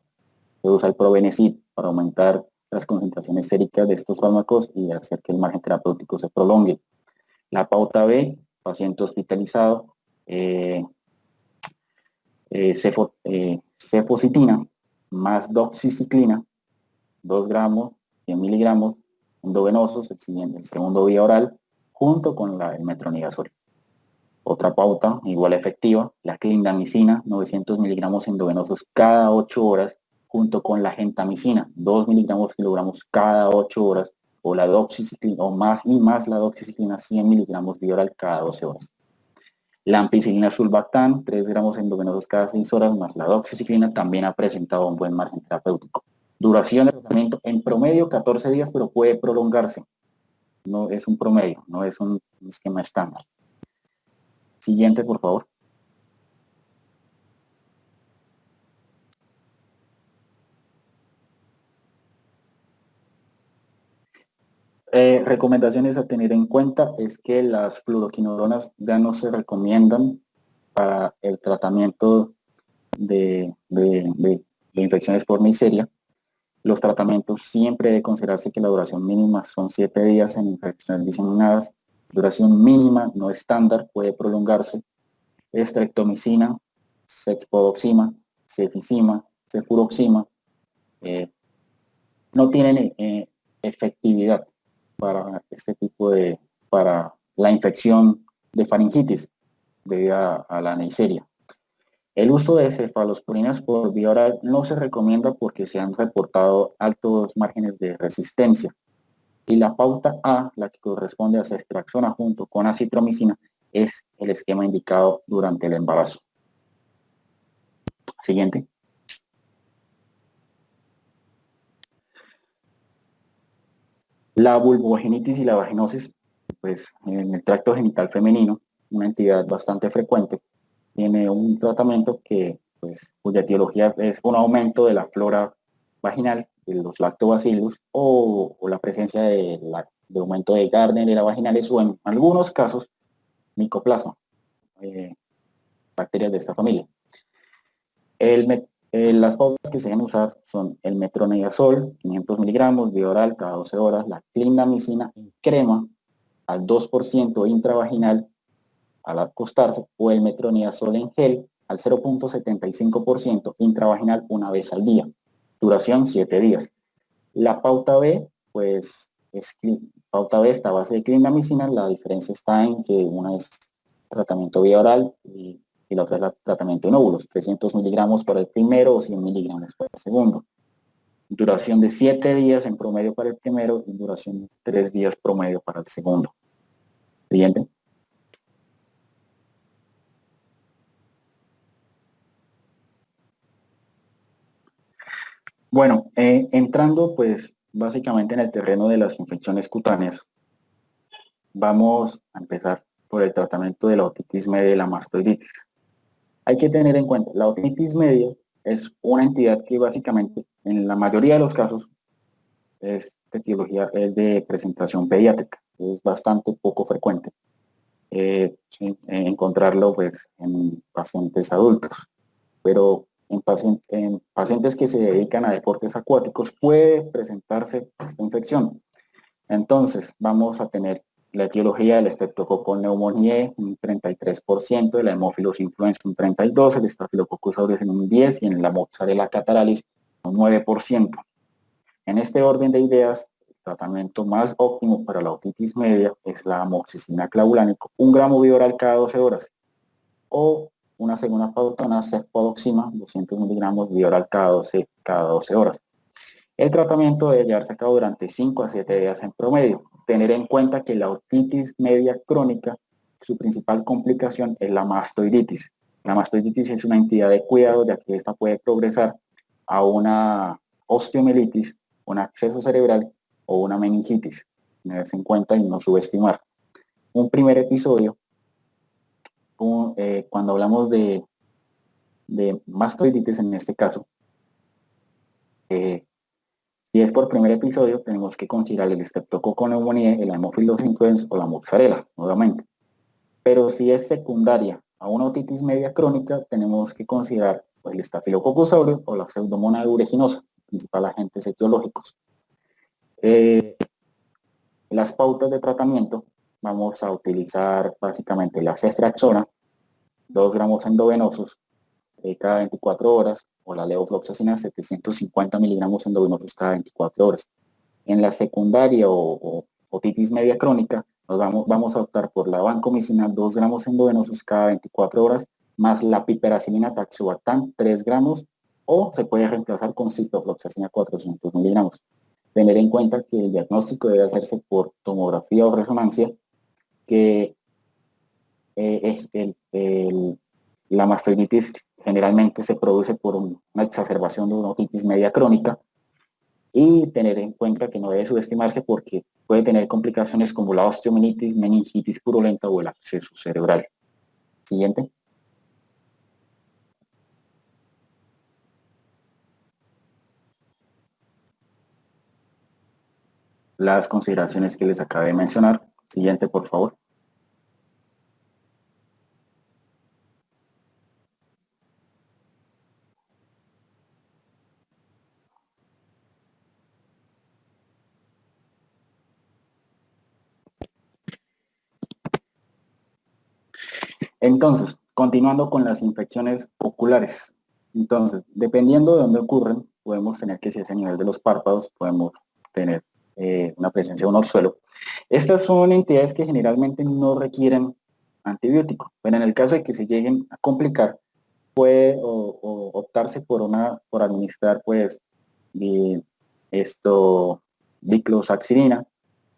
usa el probenecid para aumentar las concentraciones séricas de estos fármacos y hacer que el margen terapéutico se prolongue. La pauta B, paciente hospitalizado, cefocitina más doxiciclina, 2 gramos, 100 miligramos, endovenosos, el segundo vía oral, junto con el metronidazol. Otra pauta, igual efectiva, la clindamicina, 900 miligramos endovenosos cada 8 horas, junto con la gentamicina, 2 miligramos kilogramos cada 8 horas, o la doxiciclina, o más y más la doxiciclina, 100 miligramos vía oral cada 12 horas. La ampicilina sulbactam, 3 gramos endovenosos cada 6 horas, más la doxiciclina, también ha presentado un buen margen terapéutico. Duración de tratamiento en promedio 14 días, pero puede prolongarse. No es un promedio, no es un esquema estándar. Siguiente, por favor. Recomendaciones a tener en cuenta es que las fluoroquinolonas ya no se recomiendan para el tratamiento de infecciones por Neisseria. Los tratamientos siempre debe considerarse que la duración mínima son 7 días en infecciones diseminadas. Duración mínima, no estándar, puede prolongarse. Streptomicina, cefpodoxima, cefizima, cefuroxima, no tienen efectividad para este tipo para la infección de faringitis debido a la Neisseria. El uso de cefalosporinas por vía oral no se recomienda porque se han reportado altos márgenes de resistencia. Y la pauta A, la que corresponde a ceftriaxona junto con acitromicina, es el esquema indicado durante el embarazo. Siguiente. La vulvovaginitis y la vaginosis, pues en el tracto genital femenino, una entidad bastante frecuente, tiene un tratamiento cuya etiología es un aumento de la flora vaginal, de los lactobacillus, o la presencia de aumento de Gardner vaginales o en algunos casos micoplasma, bacterias de esta familia. Las pautas que se deben usar son el metronidazol, 500 miligramos, vía oral cada 12 horas, la clindamicina en crema al 2% intravaginal al acostarse, o el metronidazol en gel al 0.75% intravaginal una vez al día. Duración 7 días. La pauta B, pues, pauta B está a base de clindamicina. La diferencia está en que una es tratamiento vía oral y la otra es el tratamiento en óvulos, 300 miligramos para el primero o 100 miligramos para el segundo. Duración de 7 días en promedio para el primero y duración de 3 días promedio para el segundo. Siguiente. Bueno, entrando pues básicamente en el terreno de las infecciones cutáneas, vamos a empezar por el tratamiento de la otitis media y la mastoiditis. Hay que tener en cuenta, la otitis media es una entidad que básicamente, en la mayoría de los casos, es de presentación pediátrica, es bastante poco frecuente encontrarlo pues, en pacientes adultos, pero en pacientes que se dedican a deportes acuáticos puede presentarse esta infección. Entonces, vamos a tener la etiología del Streptococcus pneumoniae, un 33%, de la Haemophilus influenza un 32%, el Staphylococcus aureus en un 10% y en la Mozzarella cataralis un 9%. En este orden de ideas, el tratamiento más óptimo para la otitis media es la amoxicilina clavulánica, 1 gramo bioral cada 12 horas, o una segunda pauta, una cefpodoxima, 200 miligramos bioral cada 12 horas. El tratamiento debe llevarse a cabo durante 5 a 7 días en promedio. Tener en cuenta que la otitis media crónica, su principal complicación es la mastoiditis. La mastoiditis es una entidad de cuidado, ya que esta puede progresar a una osteomielitis, un absceso cerebral o una meningitis. Tenerse en cuenta y no subestimar. Un primer episodio, cuando hablamos de mastoiditis en este caso, si es por primer episodio, tenemos que considerar el Streptococcus pneumoniae, el Haemophilus influenza o la Mozzarella, nuevamente. Pero si es secundaria a una otitis media crónica, tenemos que considerar el Staphylococcus aureus o la Pseudomonas aeruginosa, principal agentes etiológicos. Las pautas de tratamiento, vamos a utilizar básicamente la ceftriaxona, 2 gramos endovenosos cada 24 horas, o la levofloxacina, 750 miligramos endovenosos cada 24 horas. En la secundaria o otitis media crónica, vamos a optar por la vancomicina, 2 gramos endovenosos cada 24 horas, más la piperacilina taxobactam, 3 gramos, o se puede reemplazar con ciprofloxacina, 400 miligramos. Tener en cuenta que el diagnóstico debe hacerse por tomografía o resonancia, que la mastoiditis generalmente se produce por una exacerbación de una otitis media crónica, y tener en cuenta que no debe subestimarse porque puede tener complicaciones como la osteomielitis, meningitis purulenta o el absceso cerebral. Siguiente. Las consideraciones que les acabé de mencionar. Siguiente, por favor. Entonces, continuando con las infecciones oculares. Entonces, dependiendo de dónde ocurren, podemos tener que si es a nivel de los párpados, podemos tener una presencia de un orzuelo. Estas son entidades que generalmente no requieren antibiótico, pero en el caso de que se lleguen a complicar, puede optarse por administrar pues diclosaxirina,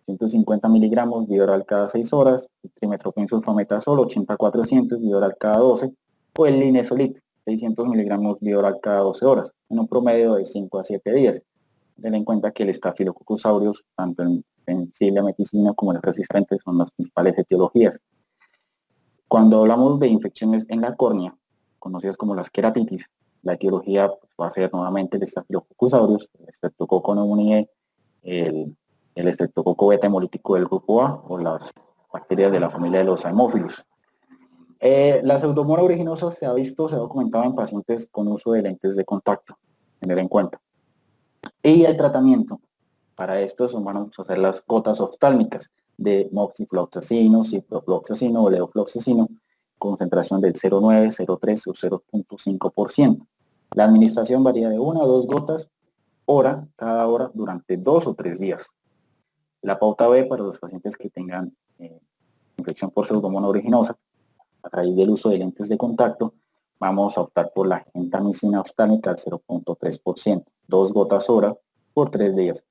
150 miligramos vía oral cada 6 horas, trimethoprim sulfametazol 80-400 vía oral cada 12, o el linezolid, 600 miligramos vía oral cada 12 horas, en un promedio de 5 a 7 días. Ten en cuenta que el Staphylococcus aureus, tanto en meticilina como el resistente, son las principales etiologías. Cuando hablamos de infecciones en la córnea, conocidas como las queratitis, la etiología va a ser nuevamente el Staphylococcus aureus, el Streptococcus pneumoniae, el Streptococcus beta hemolítico del grupo A o las bacterias de la familia de los Haemophilus. La Pseudomonas aeruginosa se ha documentado en pacientes con uso de lentes de contacto, tener en cuenta. Y el tratamiento para esto van a hacer las gotas oftálmicas de moxifloxacino, ciprofloxacino o levofloxacino, concentración del 0,9, 0,3 o 0,5%. La administración varía de 1 a 2 gotas cada hora durante 2 o 3 días. La pauta B para los pacientes que tengan infección por Pseudomonas aeruginosa, a través del uso de lentes de contacto, vamos a optar por la gentamicina oftálmica al 0,3%, 2 gotas hora por 3 días.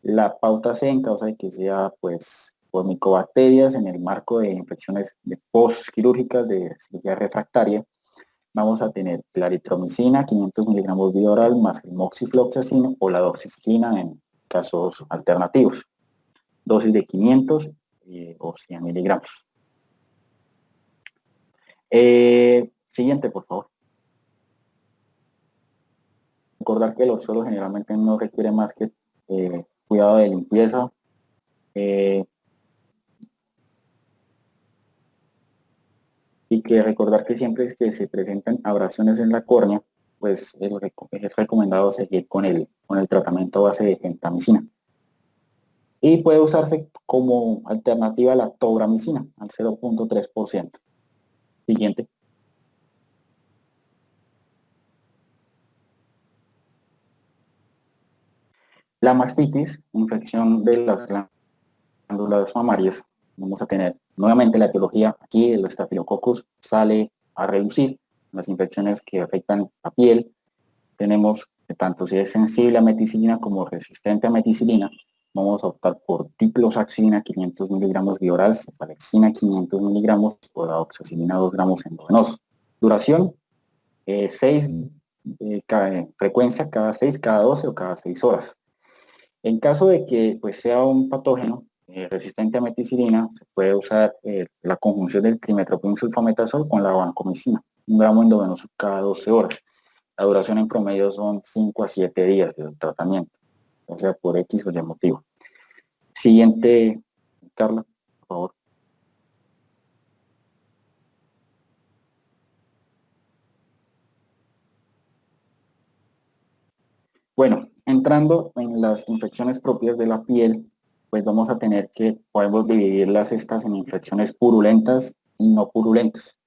La pauta C, en causa de que sea pues por micobacterias en el marco de infecciones postquirúrgicas de cirugía refractaria, vamos a tener la eritromicina, 500 miligramos vía oral, más el moxifloxacino o la doxiciclina en casos alternativos. Dosis de 500 o 100 miligramos. Siguiente, por favor. Recordar que el orzuelo generalmente no requiere más que cuidado de limpieza, y que recordar que siempre que se presentan abrasiones en la córnea, pues es recomendado seguir con el tratamiento a base de gentamicina. Y puede usarse como alternativa a la tobramicina, al 0,3%. Siguiente. La mastitis, infección de las glándulas mamarias. Vamos a tener nuevamente la etiología aquí, el Staphylococcus sale a reducir las infecciones que afectan la piel. Tenemos que tanto si es sensible a meticilina como resistente a meticilina, vamos a optar por diclosaxina 500 miligramos vía oral, cefalexina 500 miligramos o la oxacilina 2 gramos endovenoso. Duración, 6, frecuencia cada 6, cada 12 o cada 6 horas. En caso de que pues, sea un patógeno resistente a meticilina, se puede usar la conjunción del trimethoprim sulfametazol con la vancomicina, 1 gramo endovenoso cada 12 horas. La duración en promedio son 5 a 7 días de tratamiento, o sea, por X o Y motivo. Siguiente, Carla, por favor. Bueno, entrando en las infecciones propias de la piel, pues vamos a tener que, podemos dividirlas estas en infecciones purulentas y no purulentas.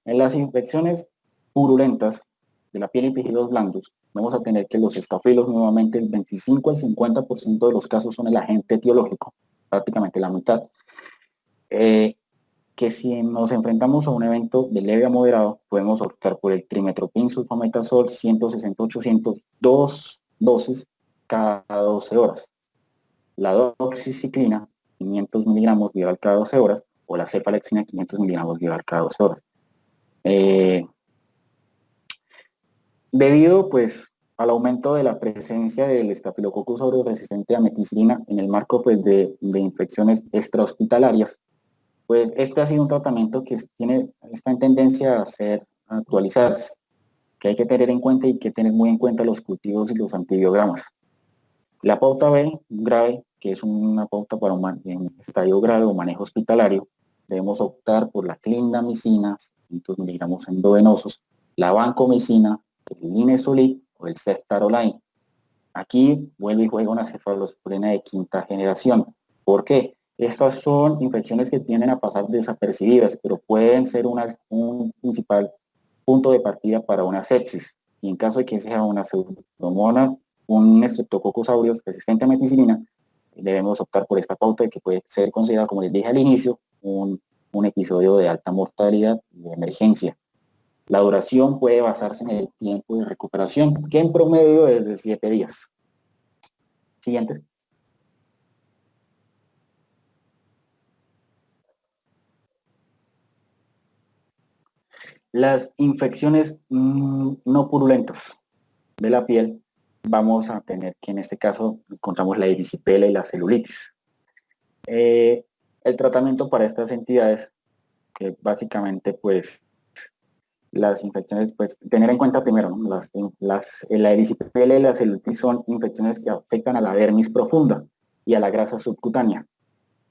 En las infecciones purulentas de la piel y tejidos blandos, vamos a tener que los estafilos nuevamente el 25 al 50% de los casos son el agente etiológico, prácticamente la mitad. Que si nos enfrentamos a un evento de leve a moderado, podemos optar por el trimethoprim sulfametazol 160-800, 2 dosis cada 12 horas. La doxiciclina, 500 miligramos vía cada 12 horas, o la cefalexina, 500 miligramos vía cada 12 horas. Debido, pues, al aumento de la presencia del Staphylococcus aureus resistente a meticilina en el marco, pues, de infecciones extrahospitalarias, pues este ha sido un tratamiento que está en tendencia a actualizarse, que hay que tener en cuenta y que tener muy en cuenta los cultivos y los antibiogramas. La pauta B, grave, que es una pauta para un estadio grave o manejo hospitalario, debemos optar por la clindamicina, 500 miligramos endovenosos, la vancomicina, el linezolid o el ceftaroline. Aquí vuelve y juega una cefalosporina de quinta generación. ¿Por qué? Estas son infecciones que tienden a pasar desapercibidas, pero pueden ser un principal punto de partida para una sepsis. Y en caso de que sea una pseudomonas, un Streptococcus aureus resistente a meticilina, debemos optar por esta pauta que puede ser considerada, como les dije al inicio, un episodio de alta mortalidad y de emergencia. La duración puede basarse en el tiempo de recuperación, que en promedio es de 7 días. Siguiente. Las infecciones no purulentas de la piel, vamos a tener que en este caso encontramos la erisipela y la celulitis. El tratamiento para estas entidades, que básicamente pues las infecciones, pues tener en cuenta primero, ¿no? La erisipela y la celulitis son infecciones que afectan a la dermis profunda y a la grasa subcutánea.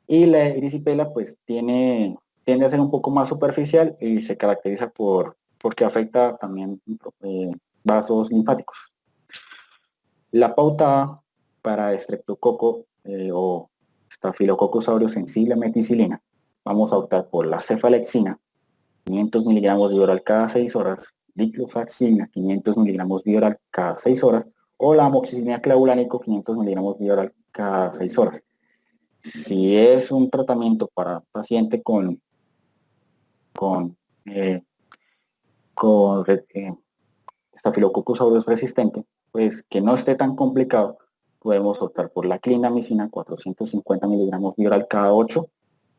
Y la erisipela pues tiende a ser un poco más superficial y se caracteriza porque afecta también vasos linfáticos. La pauta para estreptococo o Staphylococcus aureus sensible a meticilina, vamos a optar por la cefalexina, 500 miligramos de oral cada 6 horas, diclofaxina, 500 miligramos de oral cada 6 horas, o la amoxicilina clavulánico, 500 miligramos de oral cada 6 horas. Si es un tratamiento para paciente con, eh, con Staphylococcus aureus resistente, pues que no esté tan complicado, podemos optar por la clindamicina, 450 miligramos de oral cada 8,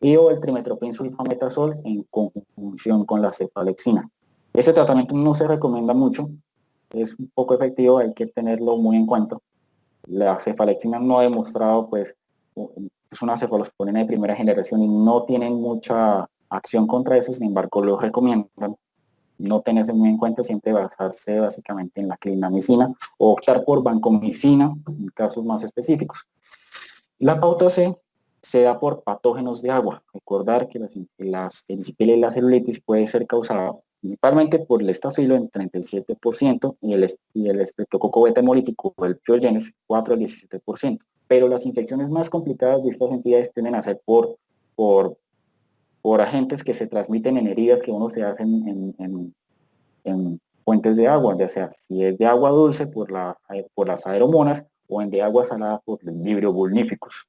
y o el trimethoprim sulfametazol en conjunción con la cefalexina. Este tratamiento no se recomienda mucho, es un poco efectivo, hay que tenerlo muy en cuenta. La cefalexina no ha demostrado, pues, es una cefalosporina de primera generación y no tienen mucha acción contra eso, sin embargo, lo recomiendan. No tenerse muy en cuenta, siempre basarse básicamente en la clindamicina o optar por vancomicina en casos más específicos. La pauta C se da por patógenos de agua. Recordar que las erisipela y la celulitis puede ser causada principalmente por el estafilo en 37% y el estreptococo beta hemolítico o el pyogenes 4 al 17%. Pero las infecciones más complicadas de estas entidades tienden a ser por agentes que se transmiten en heridas que uno se hace en fuentes de agua, ya sea si es de agua dulce por las aeromonas o en de agua salada por el Vibrio vulnificus.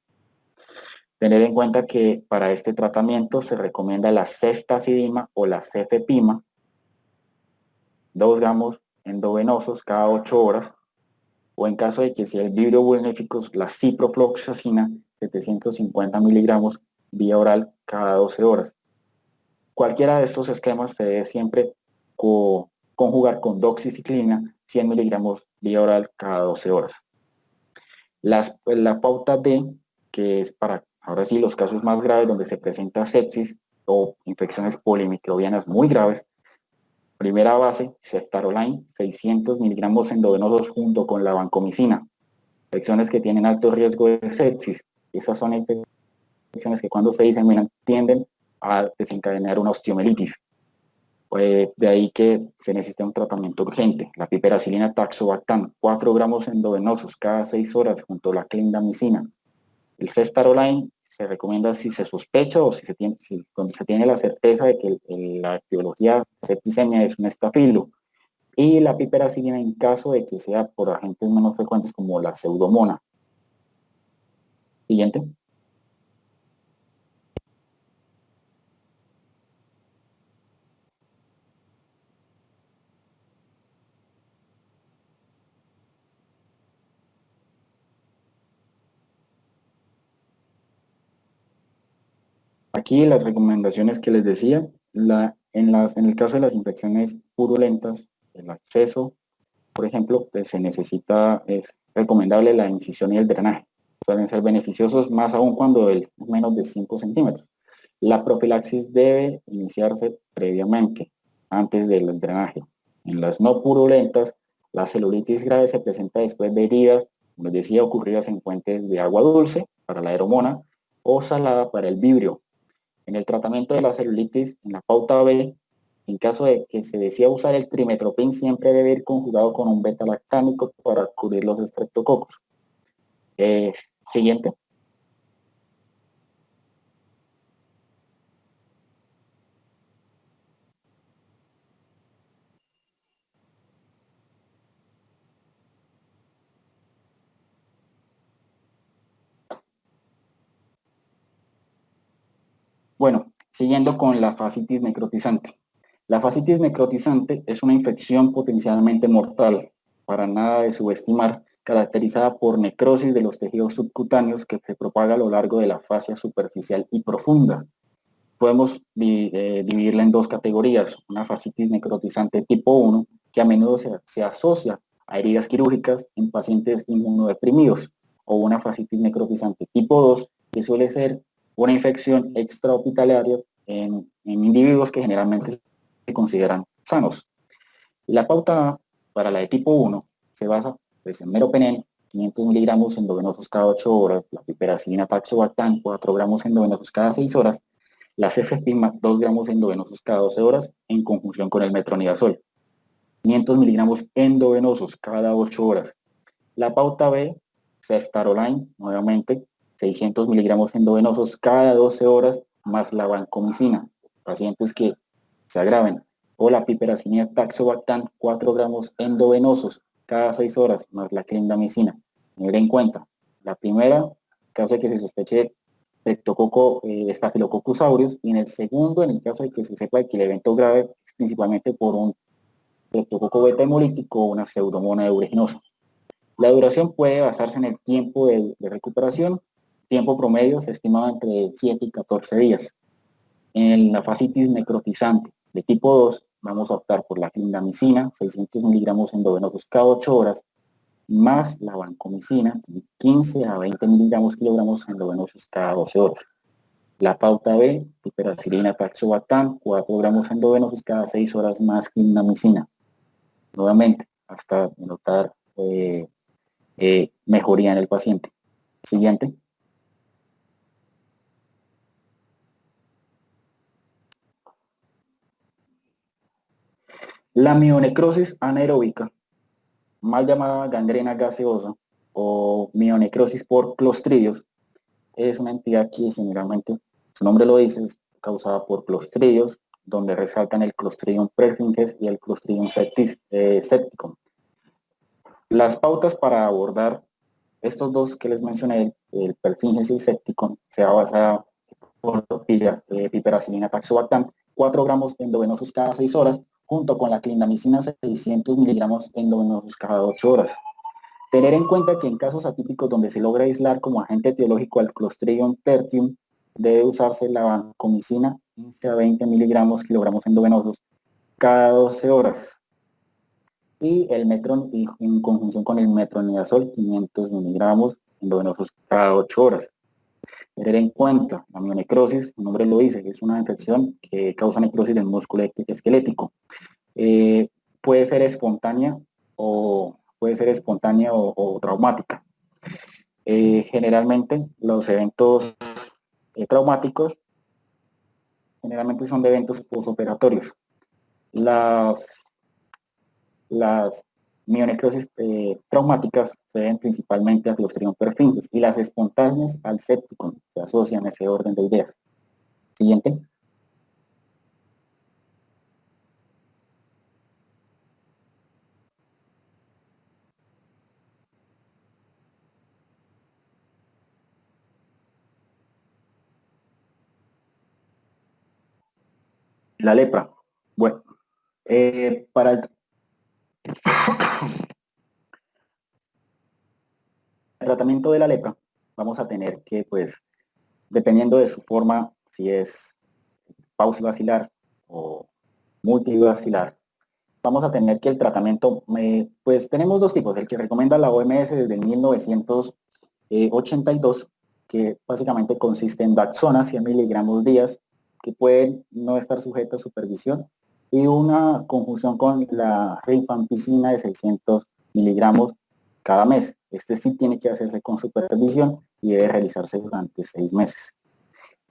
Tener en cuenta que para este tratamiento se recomienda la ceftazidima o la cefepima, 2 gramos endovenosos cada 8 horas, o en caso de que sea el Vibrio vulnificus, la ciprofloxacina, 750 miligramos vía oral cada 12 horas. Cualquiera de estos esquemas se debe siempre conjugar con doxiciclina, 100 miligramos vía oral cada 12 horas. La pauta D, que es para, ahora sí, los casos más graves donde se presenta sepsis o infecciones polimicrobianas muy graves. Primera base, ceftaroline, 600 miligramos endovenosos junto con la vancomicina. Infecciones que tienen alto riesgo de sepsis. Esas son infecciones que cuando se diseminan tienden a desencadenar una osteomielitis. De ahí que se necesita un tratamiento urgente. La piperacilina taxobactam, 4 gramos endovenosos cada 6 horas junto a la clindamicina. El ceftaroline se recomienda si se sospecha o cuando se tiene la certeza de que la etiología septicemia es un estafilo. Y la piperacilina en caso de que sea por agentes menos frecuentes como la pseudomona. Siguiente. Aquí las recomendaciones que les decía, en el caso de las infecciones purulentas, el acceso, por ejemplo, pues es recomendable la incisión y el drenaje. Pueden ser beneficiosos más aún cuando es menos de 5 centímetros. La profilaxis debe iniciarse previamente, antes del drenaje. En las no purulentas, la celulitis grave se presenta después de heridas, como les decía, ocurridas en fuentes de agua dulce para la aeromona o salada para el vibrio. En el tratamiento de la celulitis, en la pauta B, en caso de que se decida usar el trimetoprim, siempre debe ir conjugado con un beta-lactámico para cubrir los estreptococos. Siguiente. Bueno, siguiendo con la fascitis necrotizante. La fascitis necrotizante es una infección potencialmente mortal, para nada de subestimar, caracterizada por necrosis de los tejidos subcutáneos que se propaga a lo largo de la fascia superficial y profunda. Podemos dividirla en dos categorías, una fascitis necrotizante tipo 1, que a menudo se asocia a heridas quirúrgicas en pacientes inmunodeprimidos, o una fascitis necrotizante tipo 2, que suele ser una infección extrahospitalaria en individuos que generalmente se consideran sanos. La pauta para la de tipo 1 se basa pues, en meropenem, 500 miligramos endovenosos cada 8 horas, la piperacilina taxobactam, 4 gramos endovenosos cada 6 horas, la cefepima, 2 gramos endovenosos cada 12 horas en conjunción con el metronidazol. 500 miligramos endovenosos cada 8 horas. La pauta B, ceftaroline, nuevamente, 600 miligramos endovenosos cada 12 horas más la vancomicina, pacientes que se agraven. O la piperacilina taxobactam, 4 gramos endovenosos cada 6 horas más la clindamicina. Tener en cuenta, la primera, en caso de que se sospeche Streptococo, Staphylococcus aureus, y en el segundo, en el caso de que se sepa que el evento grave es principalmente por un Streptococo beta hemolítico o una pseudomonas aeruginosa. La duración puede basarse en el tiempo de recuperación. Tiempo promedio se estima entre 7 y 14 días. En la fascitis necrotizante de tipo 2, vamos a optar por la clindamicina, 600 miligramos endovenosos cada 8 horas, más la vancomicina, 15 a 20 miligramos kilogramos endovenosos cada 12 horas. La pauta B, piperacilina taxobactam, 4 gramos endovenosos cada 6 horas más clindamicina. Nuevamente, hasta notar mejoría en el paciente. Siguiente. La mionecrosis anaeróbica, mal llamada gangrena gaseosa o mionecrosis por clostridios, es una entidad que generalmente, su nombre lo dice, es causada por clostridios, donde resaltan el Clostridium perfringens y el Clostridium septicum. Las pautas para abordar estos dos que les mencioné, el perfringens y el septicum, se basa por piperacilina taxobactam, 4 gramos endovenosos cada 6 horas, junto con la clindamicina 600 miligramos endovenosos cada 8 horas. Tener en cuenta que en casos atípicos donde se logra aislar como agente etiológico al Clostridium tertium, debe usarse la vancomicina 15 a 20 miligramos kilogramos endovenosos cada 12 horas. Y el metron en conjunción con el metronidazol 500 miligramos endovenosos cada 8 horas. Tener en cuenta, la mionecrosis, el nombre lo dice, es una infección que causa necrosis del músculo esquelético. Puede ser espontánea o traumática. Generalmente los eventos traumáticos generalmente son de eventos postoperatorios. Las mionecrosis traumáticas se deben principalmente a Clostridium perfringens y las espontáneas al septicum, se asocian a ese orden de ideas. Siguiente. La lepra. Bueno, para el tratamiento de la lepra vamos a tener que, pues, dependiendo de su forma, si es paucivacilar o multivacilar, vamos a tener que el tratamiento, pues tenemos dos tipos, el que recomienda la OMS desde 1982, que básicamente consiste en Daxona, 100 miligramos días, que pueden no estar sujetos a supervisión, y una conjunción con la rifampicina de 600 miligramos cada mes. Este sí tiene que hacerse con supervisión y debe realizarse durante 6 meses.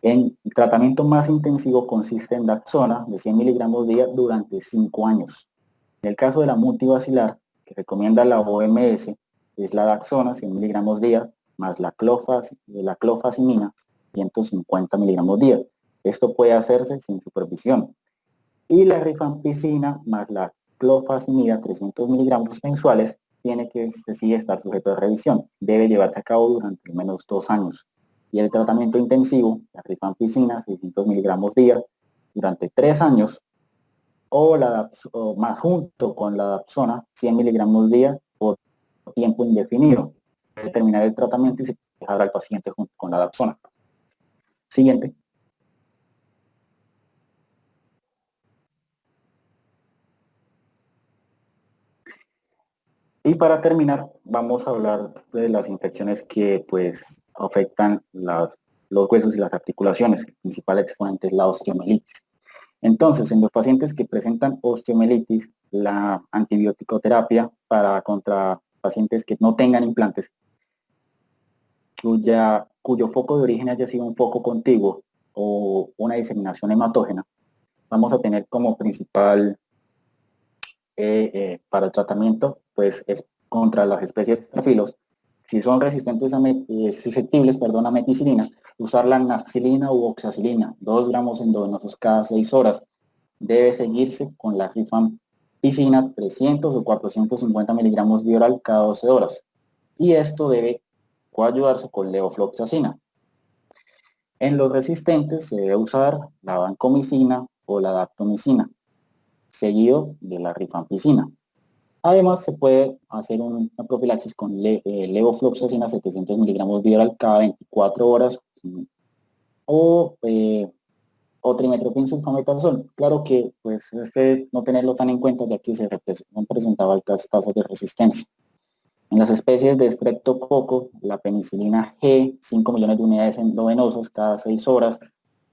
El tratamiento más intensivo consiste en Daxona de 100 miligramos día durante 5 años. En el caso de la multivacilar, que recomienda la OMS, es la Daxona 100 miligramos día más la clofazimina 150 miligramos día. Esto puede hacerse sin supervisión. Y la rifampicina más la clofazimida 300 miligramos mensuales tiene que sí estar sujeto a revisión. Debe llevarse a cabo durante al menos 2 años. Y el tratamiento intensivo, la rifampicina 600 miligramos día durante 3 años o más junto con la Dapsona 100 miligramos día por tiempo indefinido. Debe terminar el tratamiento y se dejará al paciente junto con la Dapsona. Siguiente. Y para terminar, vamos a hablar de las infecciones que pues afectan los huesos y las articulaciones. El principal exponente es la osteomielitis. Entonces, en los pacientes que presentan osteomielitis, la antibiótico-terapia contra pacientes que no tengan implantes, cuyo foco de origen haya sido un foco contiguo o una diseminación hematógena, vamos a tener como principal para el tratamiento, pues es contra las especies de estrafilo. Si son resistentes susceptibles, a meticilina, usar la nafcilina u oxacilina, 2 gramos endovenosos cada 6 horas. Debe seguirse con la rifampicina 300 o 450 miligramos bioral cada 12 horas. Y esto debe coayudarse con levofloxacina. En los resistentes se debe usar la vancomicina o la daptomicina, seguido de la rifampicina. Además, se puede hacer una profilaxis con levofloxacina 700 miligramos bioral cada 24 horas o trimetoprim sulfametazol. Claro que pues no tenerlo tan en cuenta ya que se han presentado altas tasas de resistencia. En las especies de Streptococcus, la penicilina G, 5 millones de unidades endovenosas cada 6 horas,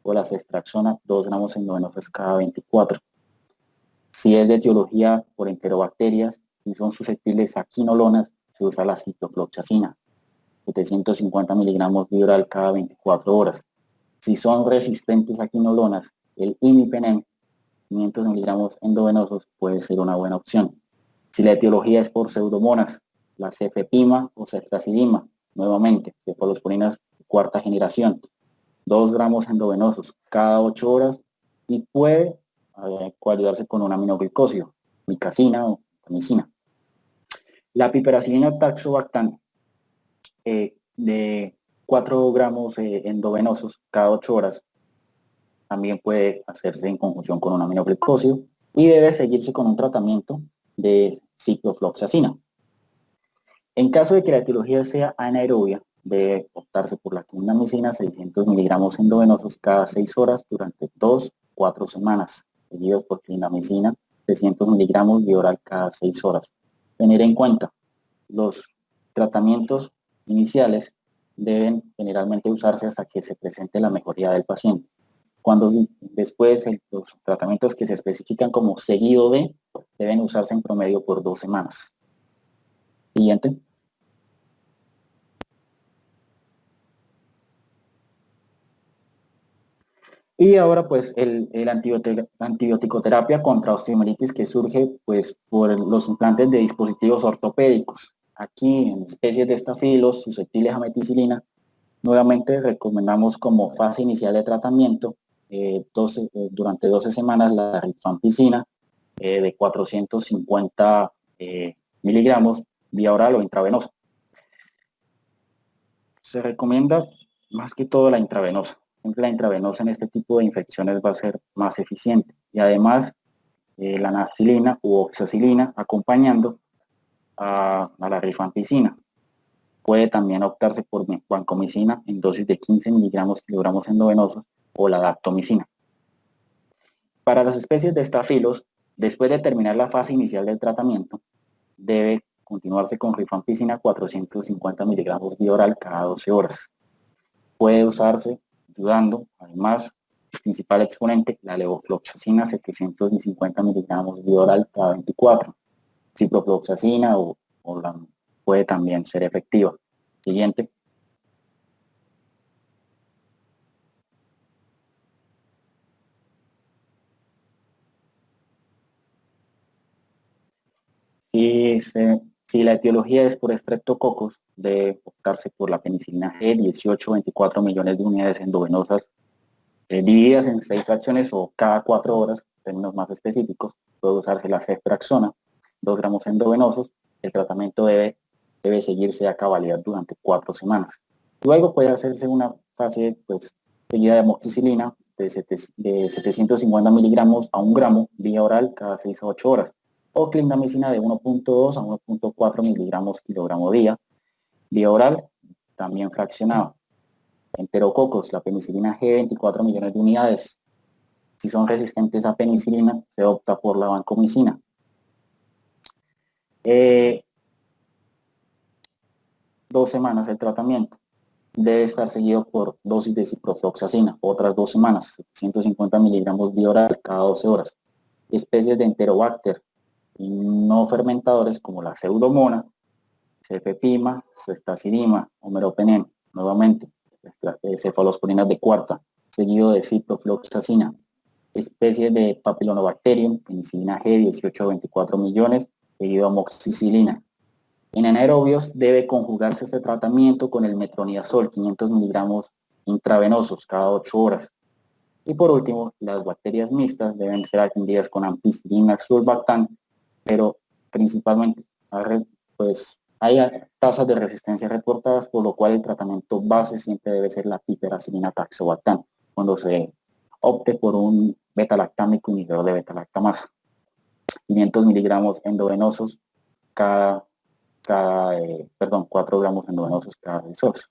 o la ceftriaxona, 2 gramos endovenosas cada 24. Si es de etiología por enterobacterias y son susceptibles a quinolonas, se usa la ciprofloxacina, 750 miligramos bioral cada 24 horas. Si son resistentes a quinolonas, el imipenem 500 miligramos endovenosos puede ser una buena opción. Si la etiología es por pseudomonas, la cefepima o ceftazidima, nuevamente, cefalosporinas de cuarta generación, 2 gramos endovenosos cada 8 horas y puede coadyuvarse con un aminoglicosio, micacina o tamicina. La piperacilina taxobactam de 4 gramos endovenosos cada 8 horas también puede hacerse en conjunción con un aminoglicosio y debe seguirse con un tratamiento de ciprofloxacina. En caso de que la etiología sea anaerobia, debe optarse por la clindamicina 600 miligramos endovenosos cada 6 horas durante 2-4 semanas, seguidos por clindamicina 300 miligramos vía oral cada 6 horas. Tener en cuenta, los tratamientos iniciales deben generalmente usarse hasta que se presente la mejoría del paciente. Cuando después los tratamientos que se especifican como seguido de deben usarse en promedio por 2 semanas. Siguiente. Y ahora pues el antibiótico-terapia contra osteomelitis que surge pues por los implantes de dispositivos ortopédicos. Aquí en especies de estafilos susceptibles a meticilina, nuevamente recomendamos como fase inicial de tratamiento durante 12 semanas la rifampicina de 450 miligramos vía oral o intravenosa. Se recomienda más que todo la intravenosa. La intravenosa en este tipo de infecciones va a ser más eficiente. Y además, la nafcilina u oxacilina acompañando a la rifampicina. Puede también optarse por vancomicina en dosis de 15 miligramos kilogramos endovenosos o la daptomicina. Para las especies de estafilos, después de terminar la fase inicial del tratamiento, debe continuarse con rifampicina 450 miligramos vía oral cada 12 horas. Puede usarse ayudando, además, el principal exponente, la levofloxacina 750 miligramos vía oral cada 24. Ciprofloxacina puede también ser efectiva. Siguiente. Si la etiología es por estreptococos, debe optarse por la penicilina G, 18-24 millones de unidades endovenosas divididas en 6 fracciones o cada 4 horas, en términos más específicos. Puede usarse la ceftraxona, 2 gramos endovenosos. El tratamiento debe seguirse a cabalidad durante 4 semanas. Luego puede hacerse una fase pues, seguida de amoxicilina de 750 miligramos a 1 gramo vía oral cada 6 a 8 horas. O clindamicina de 1.2 a 1.4 miligramos kilogramo día vía oral, también fraccionado. Enterococos, la penicilina G, 24 millones de unidades. Si son resistentes a penicilina, se opta por la vancomicina. 2 semanas el tratamiento. Debe estar seguido por dosis de ciprofloxacina, otras 2 semanas, 150 miligramos vía oral cada 12 horas. Especies de Enterobacter y no fermentadores como la pseudomona, cefepima, ceftazidima o meropenem, nuevamente, cefalosporinas de cuarta, seguido de ciprofloxacina. Especies de Papillonobacterium, penicilina G, 18 a 24 millones, seguido de amoxicilina. En anaerobios debe conjugarse este tratamiento con el metronidazol, 500 miligramos intravenosos cada 8 horas. Y por último, las bacterias mixtas deben ser atendidas con ampicilina, surfactant, pero principalmente pues, hay tasas de resistencia reportadas, por lo cual el tratamiento base siempre debe ser la piperacilina taxobactam, cuando se opte por un beta-lactámico inhibidor de beta-lactamasa. 500 miligramos endovenosos cada 4 gramos endovenosos cada 10 horas.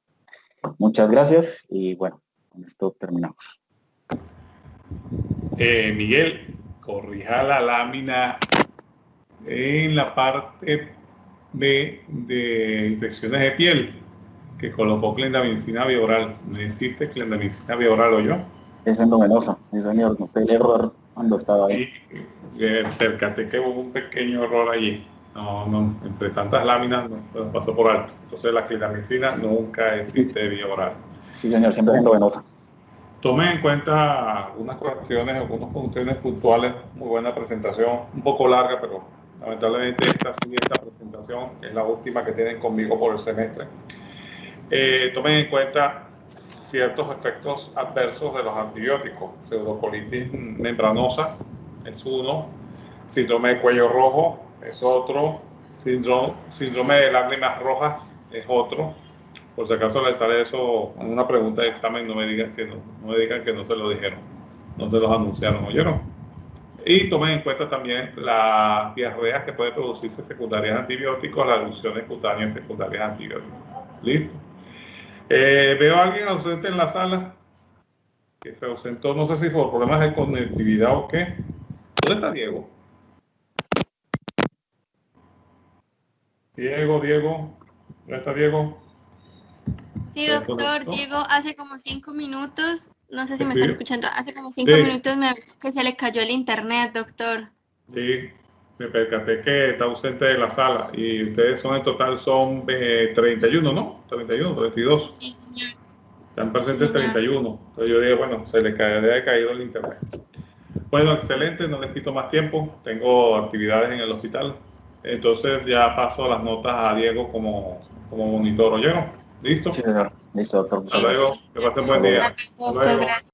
Muchas gracias y bueno, con esto terminamos. Miguel, corrija la lámina en la parte de infecciones de piel, que colocó clindamicina vía oral. ¿No existe clindamicina vía oral o yo? Es endovenosa, sí señor, noté el error cuando estaba ahí. Sí, percaté que hubo un pequeño error allí. No, entre tantas láminas no se pasó por alto. Entonces la clindamicina nunca existe vía oral. Sí señor, siempre es endovenosa. Tomen en cuenta algunas cuestiones, algunas cuestiones puntuales. Muy buena presentación, un poco larga, pero lamentablemente esta siguiente presentación es la última que tienen conmigo por el semestre. Tomen en cuenta ciertos efectos adversos de los antibióticos. Pseudocolitis membranosa es uno, síndrome de cuello rojo es otro, síndrome de lágrimas rojas es otro. Por si acaso les sale eso en una pregunta de examen, no me digan que no me digan que no se lo dijeron, no se los anunciaron, ¿oyeron? Y tomen en cuenta también las diarreas que pueden producirse secundarias a antibióticos, las erupciones cutáneas secundarias a antibióticos. ¿Listo? Veo a alguien ausente en la sala, que se ausentó, no sé si por problemas de conectividad o qué. ¿Dónde está Diego? Diego, ¿dónde está Diego? Sí, doctor, Diego, hace como 5 minutos, no sé si me Sí. están escuchando, hace como 5 minutos me avisó que se le cayó el internet, doctor. Sí, me percaté que está ausente de la sala y ustedes son en total son 31, ¿no? 31, 32. Sí, señor. Están presentes 31. Entonces yo dije, bueno, se le había caído el internet. Bueno, excelente, no les quito más tiempo. Tengo actividades en el hospital. Entonces ya paso las notas a Diego como monitor. ¿Oyeron? ¿Listo? Sí, señor. Listo, doctor. Hasta luego. Que pasen buen Hasta luego. día. Doctor, Hasta luego. gracias.